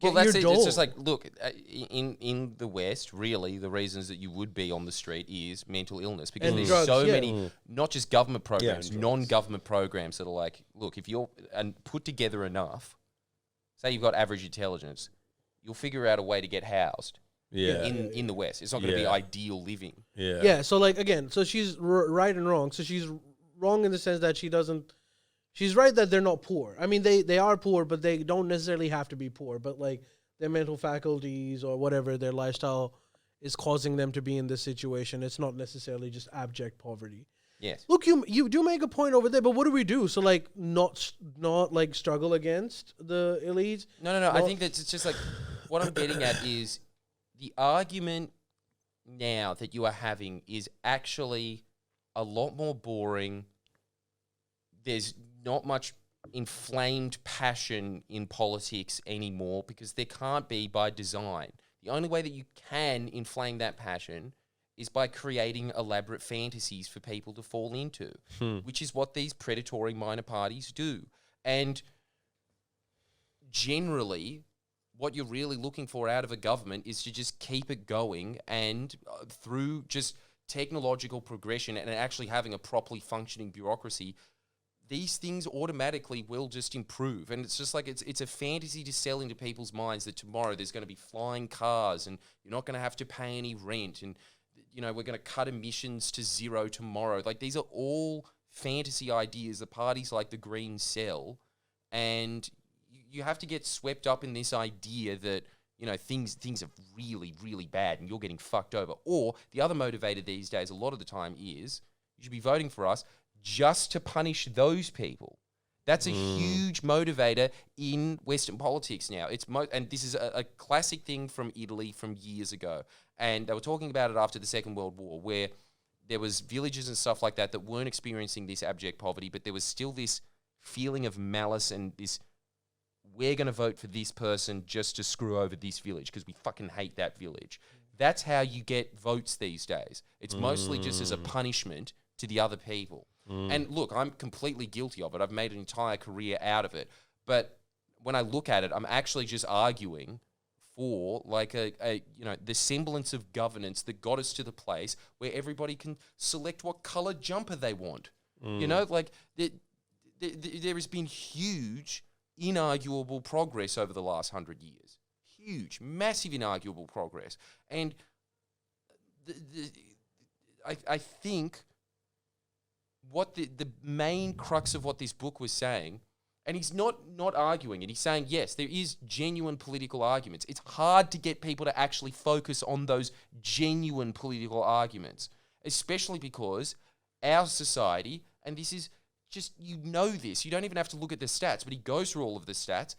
well, that's it. It's just like, look, in the West, really, the reasons that you would be on the street is mental illness because there's drugs, so many, not just government programs, non-government programs that are like, look, if you're and put together enough, say you've got average intelligence, you'll figure out a way to get housed. Yeah. In the West, it's not going to be ideal living. Yeah. Yeah. So like again, so she's right and wrong. So she's wrong in the sense that she's right that they're not poor. I mean, they are poor, but they don't necessarily have to be poor. But like their mental faculties or whatever, their lifestyle is causing them to be in this situation. It's not necessarily just abject poverty. Yes. Look, you do make a point over there, but what do we do? So like not like struggle against the elites? No. I think that it's just like what I'm getting at is the argument now that you are having is actually a lot more boring. There's not much inflamed passion in politics anymore because there can't be by design. The only way that you can inflame that passion is by creating elaborate fantasies for people to fall into, which is what these predatory minor parties do. And generally, what you're really looking for out of a government is to just keep it going and through just technological progression and actually having a properly functioning bureaucracy, these things automatically will just improve. And it's just like it's a fantasy to sell into people's minds that tomorrow there's going to be flying cars and you're not going to have to pay any rent and, we're going to cut emissions to zero tomorrow. Like, these are all fantasy ideas that parties like the Greens sell, and you have to get swept up in this idea that, things are really, really bad and you're getting fucked over. Or the other motivator these days, a lot of the time, is you should be voting for us just to punish those people. That's a huge motivator in Western politics now. And this is a classic thing from Italy from years ago. And they were talking about it after the Second World War, where there was villages and stuff like that weren't experiencing this abject poverty, but there was still this feeling of malice and this, we're going to vote for this person just to screw over this village because we fucking hate that village. That's how you get votes these days. It's mostly just as a punishment to the other people. And look, I'm completely guilty of it. I've made an entire career out of it. But when I look at it, I'm actually just arguing for like the semblance of governance that got us to the place where everybody can select what color jumper they want. There has been huge, inarguable progress over the last 100 years. Huge, massive, inarguable progress. And I think what the main crux of what this book was saying, and he's not arguing it, he's saying, yes, there is genuine political arguments. It's hard to get people to actually focus on those genuine political arguments, especially because our society, and this is just, you know this. You don't even have to look at the stats, but he goes through all of the stats.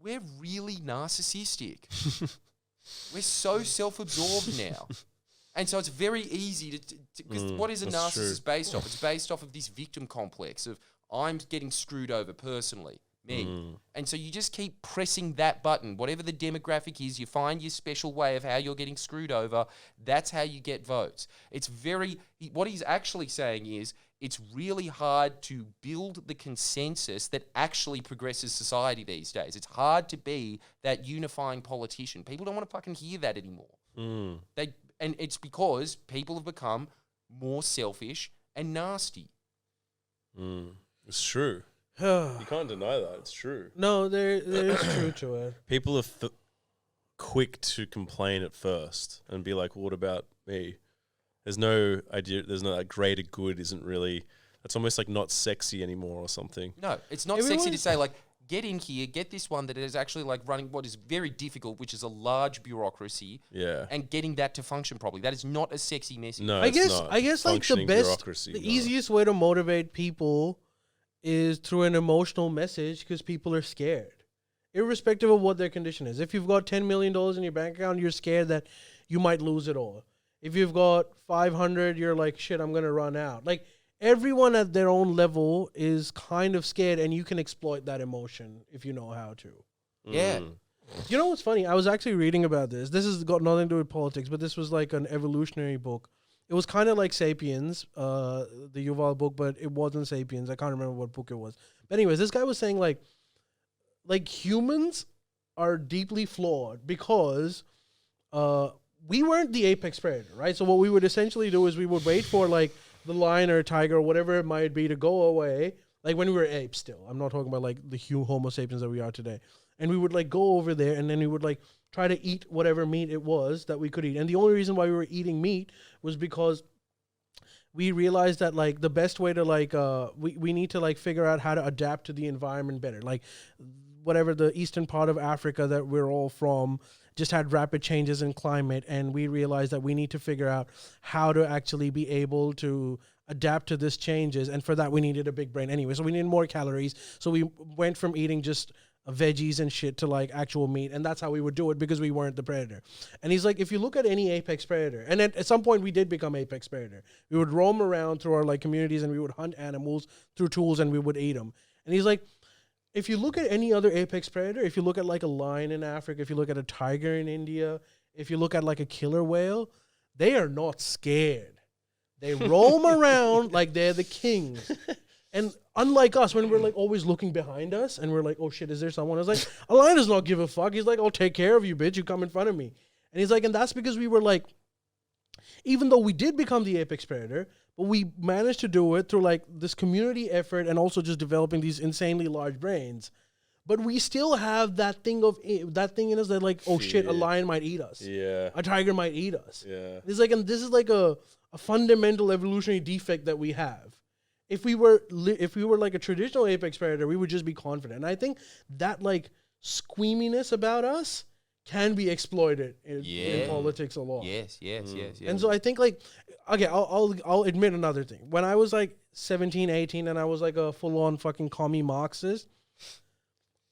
We're really narcissistic. We're so self-absorbed now. And so it's very easy to because what is a narcissist based off? It's based off of this victim complex of I'm getting screwed over personally, me. And so you just keep pressing that button. Whatever the demographic is, you find your special way of how you're getting screwed over. That's how you get votes. What he's actually saying is it's really hard to build the consensus that actually progresses society these days. It's hard to be that unifying politician. People don't want to fucking hear that anymore. And it's because people have become more selfish and nasty. It's true. You can't deny that. It's true. No, there is truth to it. People are quick to complain at first and be like, what about me? There's no idea. There's no that greater good isn't really. It's almost like not sexy anymore or something. No, it's not sexy to say like, get in here, get this one that is actually like running what is very difficult, which is a large bureaucracy. Yeah. And getting that to function properly. That is not a sexy message. No, I guess like the easiest way to motivate people is through an emotional message because people are scared, irrespective of what their condition is. If you've got $10 million in your bank account, you're scared that you might lose it all. If you've got 500, you're like, shit, I'm going to run out. Like, everyone at their own level is kind of scared, and you can exploit that emotion if you know how to. Yeah. You know what's funny? I was actually reading about this. This has got nothing to do with politics, but this was like an evolutionary book. It was kind of like Sapiens, the Yuval book, but it wasn't Sapiens. I can't remember what book it was. But anyways, this guy was saying like humans are deeply flawed because we weren't the apex predator, right? So what we would essentially do is we would wait for like the lion or tiger or whatever it might be to go away, like when we were apes still. I'm not talking about like the Homo sapiens that we are today. And we would like go over there and then we would like try to eat whatever meat it was that we could eat. And the only reason why we were eating meat was because we realized that like the best way to like, we need to like figure out how to adapt to the environment better. Like whatever the eastern part of Africa that we're all from just had rapid changes in climate, and we realized that we need to figure out how to actually be able to adapt to this changes, and for that we needed a big brain anyway, so we needed more calories, so we went from eating just veggies and shit to like actual meat, and that's how we would do it because we weren't the predator. And he's like, if you look at any apex predator, and at some point we did become apex predator, we would roam around through our like communities and we would hunt animals through tools and we would eat them. And he's like, if you look at any other apex predator, if you look at like a lion in Africa, if you look at a tiger in India, if you look at like a killer whale, they are not scared. They roam around like they're the kings. And unlike us, when we're like always looking behind us and we're like, oh shit, is there someone? I was like, a lion does not give a fuck. He's like, I'll take care of you, bitch. You come in front of me. And he's like, and that's because we were like, even though we did become the apex predator, but we managed to do it through like this community effort and also just developing these insanely large brains. But we still have that thing in us that like, oh shit, a lion might eat us. Yeah. A tiger might eat us. Yeah. It's like, and this is like a fundamental evolutionary defect that we have. If we were like a traditional apex predator, we would just be confident. And I think that like squeaminess about us can be exploited in politics a lot. Yes. And so I think like, okay, I'll admit another thing. When I was like 17, 18, and I was like a full-on fucking commie Marxist,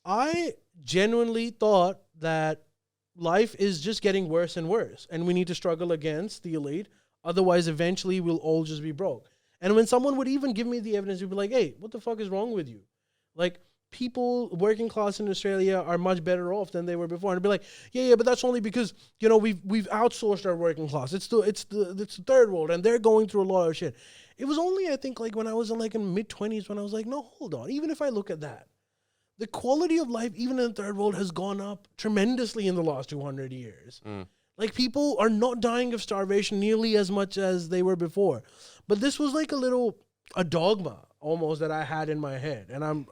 I genuinely thought that life is just getting worse and worse, and we need to struggle against the elite. Otherwise, eventually, we'll all just be broke. And when someone would even give me the evidence, you'd be like, hey, what the fuck is wrong with you? Like, people working class in Australia are much better off than they were before. And I'd be like, yeah, but that's only because, you know, we've outsourced our working class. It's the third world, and they're going through a lot of shit. It was only, I think, like when I was in mid-20s when I was like, no, hold on. Even if I look at that, the quality of life, even in the third world, has gone up tremendously in the last 200 years. Like, people are not dying of starvation nearly as much as they were before. But this was like a dogma almost that I had in my head. And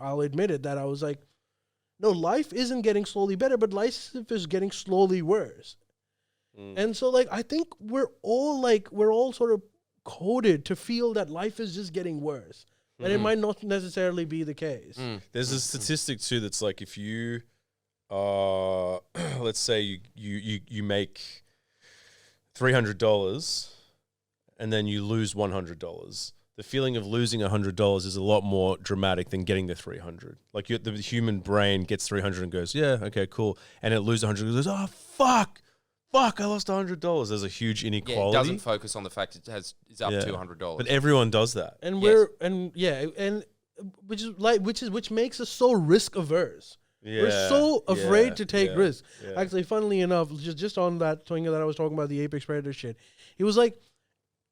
I'll admit it, that I was like, no, life isn't getting slowly better, but life is getting slowly worse. And so like, I think we're all sort of coded to feel that life is just getting worse. And it might not necessarily be the case. There's a statistic too that's like, if you let's say you make $300 and then you lose $100, the feeling of losing $100 is a lot more dramatic than getting the 300. Like the human brain gets 300 and goes, yeah, okay, cool. And it loses 100 and goes, oh, fuck, I lost $100. There's a huge inequality. Yeah, it doesn't focus on the fact it's up $200. But everyone does that. And which makes us so risk averse. Yeah, we're so afraid to take risks. Yeah. Actually, funnily enough, just on that thing that I was talking about, the apex predator shit, he was like,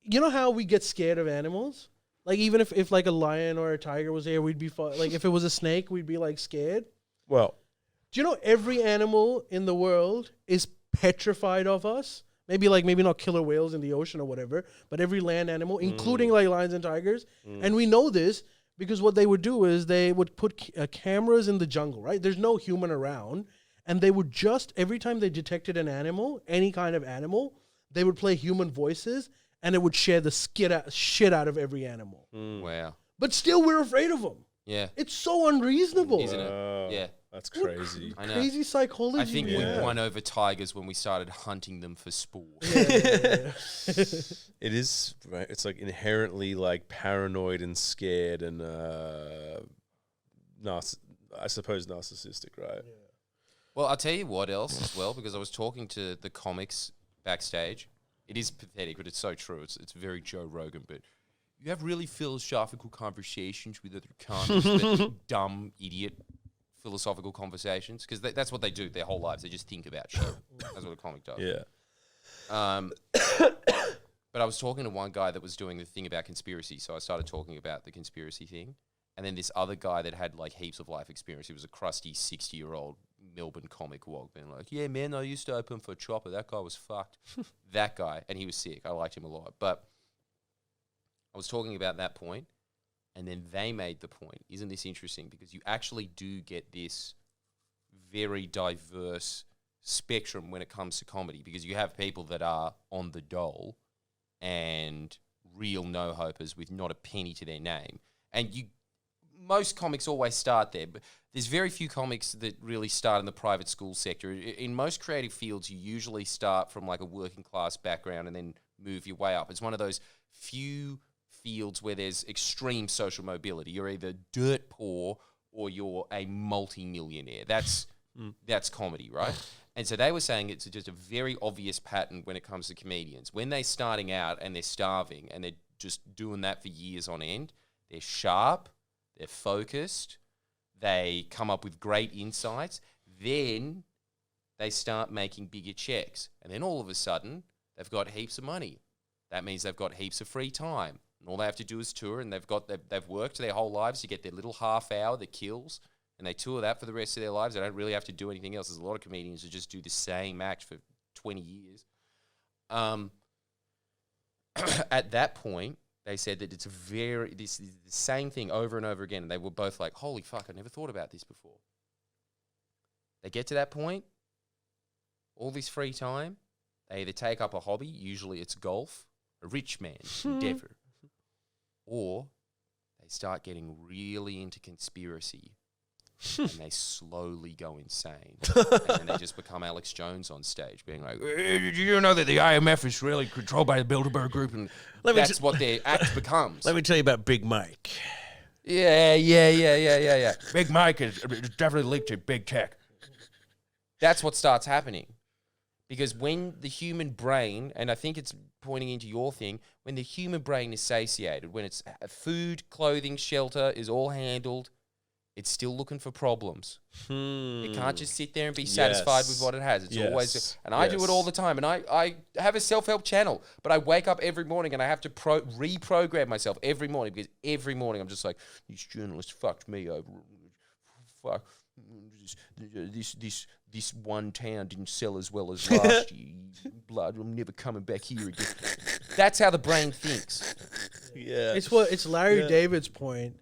you know how we get scared of animals? Like, even if like a lion or a tiger was there, we'd be like, if it was a snake, we'd be like scared. Well, do you know every animal in the world is petrified of us? Maybe not killer whales in the ocean or whatever, but every land animal, including like lions and tigers. And we know this because what they would do is they would put cameras in the jungle, right? There's no human around. And they would just, every time they detected an animal, any kind of animal, they would play human voices. And it would share the shit out of every animal. Wow. But still, we're afraid of them. Yeah. It's so unreasonable. Isn't it? Yeah. That's crazy. I know. Crazy psychology. I think we won over tigers when we started hunting them for sport. Yeah. It is, right? It's like inherently like paranoid and scared and I suppose narcissistic, right? Yeah. Well, I'll tell you what else as well, because I was talking to the comics backstage. It is pathetic, but it's so true. It's very Joe Rogan, but you have really philosophical conversations with other comics, but dumb, idiot philosophical conversations, because that's what they do their whole lives. They just think about shit. That's what a comic does. Yeah. But I was talking to one guy that was doing the thing about conspiracy, so I started talking about the conspiracy thing. And then this other guy that had like heaps of life experience, he was a crusty 60-year-old Melbourne comic wog, being like, yeah, man, I used to open for Chopper. That guy was fucked. That guy, and he was sick. I liked him a lot. But I was talking about that point, and then they made the point. Isn't this interesting? Because you actually do get this very diverse spectrum when it comes to comedy, because you have people that are on the dole and real no-hopers with not a penny to their name. And most comics always start there, but there's very few comics that really start in the private school sector. In most creative fields, you usually start from like a working class background and then move your way up. It's one of those few fields where there's extreme social mobility. You're either dirt poor or you're a multi-millionaire. That's comedy, right? And so they were saying it's just a very obvious pattern when it comes to comedians. When they're starting out and they're starving and they're just doing that for years on end, they're sharp, they're focused, they come up with great insights, then they start making bigger checks. And then all of a sudden, they've got heaps of money. That means they've got heaps of free time. And all they have to do is tour, and they've worked their whole lives to get their little half hour that kills, and they tour that for the rest of their lives. They don't really have to do anything else. There's a lot of comedians who just do the same act for 20 years. At that point, they said that this is the same thing over and over again. And they were both like, holy fuck, I never thought about this before. They get to that point, all this free time, they either take up a hobby, usually it's golf, a rich man's endeavor, or they start getting really into conspiracy and they slowly go insane. And then they just become Alex Jones on stage, being like, did you know that the IMF is really controlled by the Bilderberg Group? And that's what their act becomes. Let me tell you about Big Mike. Yeah. Big Mike is definitely linked to big tech. That's what starts happening. Because when the human brain, and I think it's pointing into your thing, when the human brain is satiated, when it's food, clothing, shelter is all handled, it's still looking for problems. It can't just sit there and be satisfied with what it has. It's always, and I do it all the time. And I have a self-help channel, but I wake up every morning and I have to reprogram myself every morning, because every morning I'm just like, these journalists fucked me over. Fuck. This one town didn't sell as well as last year. Blood, I'm never coming back here again. That's how the brain thinks. Yeah. It's Larry David's point.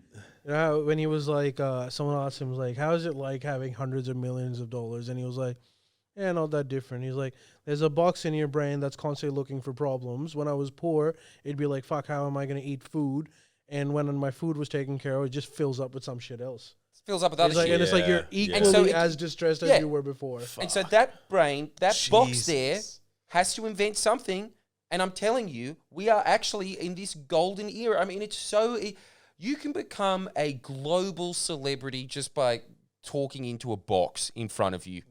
You know, when he was like, someone asked him, like, how is it like having hundreds of millions of dollars? And he was like, yeah, not that different. He's like, there's a box in your brain that's constantly looking for problems. When I was poor, it'd be like, fuck, how am I going to eat food? And when my food was taken care of, it just fills up with some shit else. It fills up with other shit. And it's like you're equally as distressed as you were before. Fuck. And so that brain, that box there, has to invent something And I'm telling you, we are actually in this golden era. I mean, you can become a global celebrity just by talking into a box in front of you.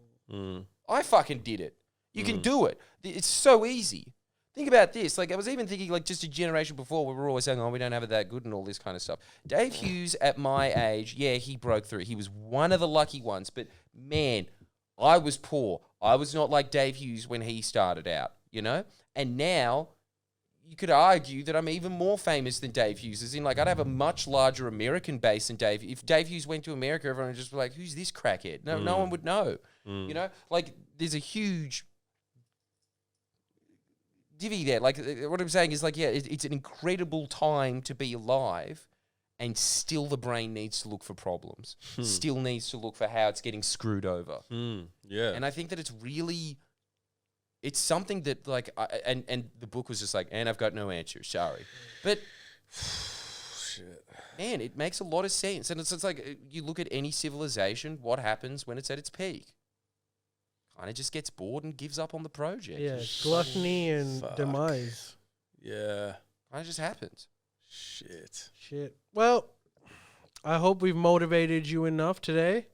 I fucking did it. You can do it. It's so easy. Think about this. Like, I was even thinking, like, just a generation before, we were always saying, oh, we don't have it that good and all this kind of stuff. Dave Hughes, at my age, yeah, he broke through. He was one of the lucky ones. But, man, I was poor. I was not like Dave Hughes when he started out, you know? And now, you could argue that I'm even more famous than Dave Hughes. As in, like, I'd have a much larger American base than Dave. If Dave Hughes went to America, everyone would just be like, who's this crackhead? No one would know. You know? Like, there's a huge divvy there. Like, what I'm saying is, like, yeah, it's an incredible time to be alive, and still the brain needs to look for problems. Still needs to look for how it's getting screwed over. Yeah. And I think that it's something that, like, and the book was just like, and I've got no answers, sorry. But, Shit. Man, it makes a lot of sense. And it's like, you look at any civilization, what happens when it's at its peak? Kind of just gets bored and gives up on the project. Yeah, gluttony and demise. Yeah. Kind of just happens. Shit. Well, I hope we've motivated you enough today.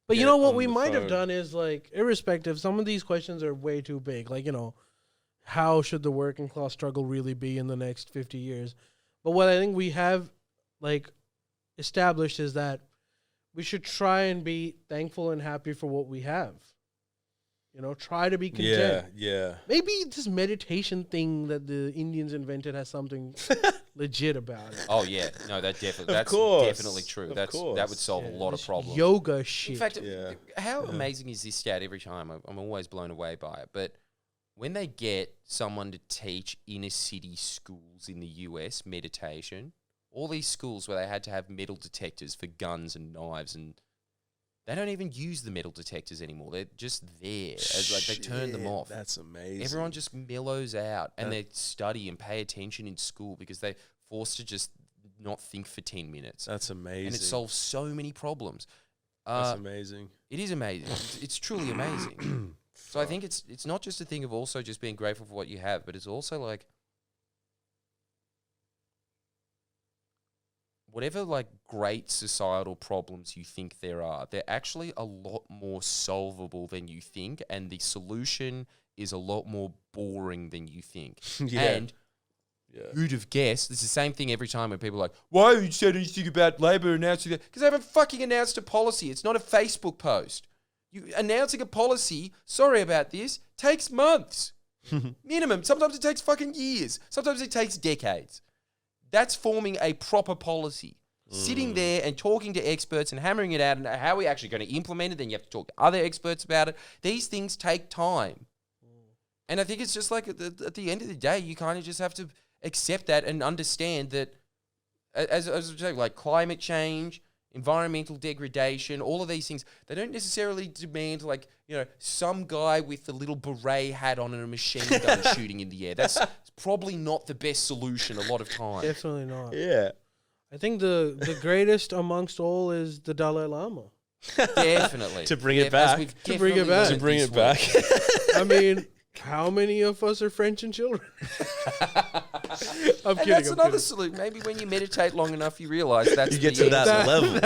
But you know what we might have done is, like, irrespective, some of these questions are way too big. Like, you know, how should the working class struggle really be in the next 50 years? But what I think we have, like, established is that we should try and be thankful and happy for what we have. You know, try to be content. Yeah. Maybe this meditation thing that the Indians invented has something legit about it. Oh yeah, no, that's definitely true. That would solve a lot of problems. Yoga shit. In fact, how amazing is this stat every time? I'm always blown away by it. But when they get someone to teach inner city schools in the US meditation, all these schools where they had to have metal detectors for guns and knives, and they don't even use the metal detectors anymore. They're just there. Like, they turn them off. That's amazing. Everyone just mellows out, and they study and pay attention in school because they're forced to just not think for 10 minutes. That's amazing. And it solves so many problems. That's amazing. It is amazing. It's truly amazing. So I think it's not just a thing of also just being grateful for what you have, but it's also like, whatever, like, great societal problems you think there are, they're actually a lot more solvable than you think, and the solution is a lot more boring than you think. And who'd have guessed? It's the same thing every time when people are like, why haven't you said anything about Labor announcing that? Because they haven't fucking announced a policy. It's not a Facebook post. You announcing a policy, sorry about this, takes months. Minimum. Sometimes it takes fucking years. Sometimes it takes decades. That's forming a proper policy. Sitting there and talking to experts and hammering it out and how we're actually going to implement it. Then you have to talk to other experts about it. These things take time. And I think it's just like at the end of the day, you kind of just have to accept that and understand that, as I was saying, like climate change, environmental degradation, all of these things, they don't necessarily demand, like, you know, some guy with a little beret hat on and a machine gun shooting in the air. That's probably not the best solution a lot of times. Definitely not. Yeah. I think the greatest amongst all is the Dalai Lama. Definitely. To bring it back. To bring it back. To bring it back. I mean, how many of us are French and children? I'm kidding. That's another solution. Maybe when you meditate long enough, you realize that's you get to that level.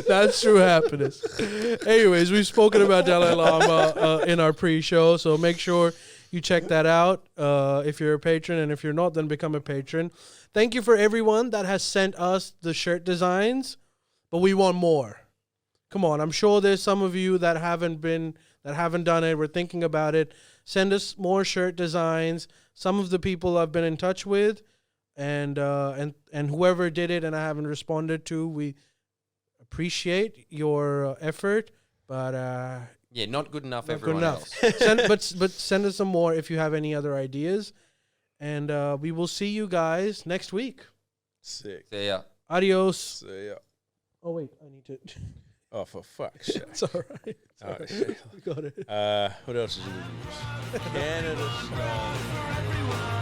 That's true happiness. Anyways, we've spoken about Dalai Lama in our pre-show, so make sure you check that out if you're a patron, and if you're not, then become a patron. Thank you for everyone that has sent us the shirt designs, but we want more. Come on, I'm sure there's some of you that haven't done it. We're thinking about it. Send us more shirt designs. Some of the people I've been in touch with, and whoever did it and I haven't responded to, we appreciate your effort, but not good enough. Not everyone good enough. else. but send us some more if you have any other ideas, and we will see you guys next week. Sick. See ya. Adios. See ya. Oh wait, I need to. Oh, for fuck's sake. It's all right. Okay. We got it. What else did we use? Canada Star.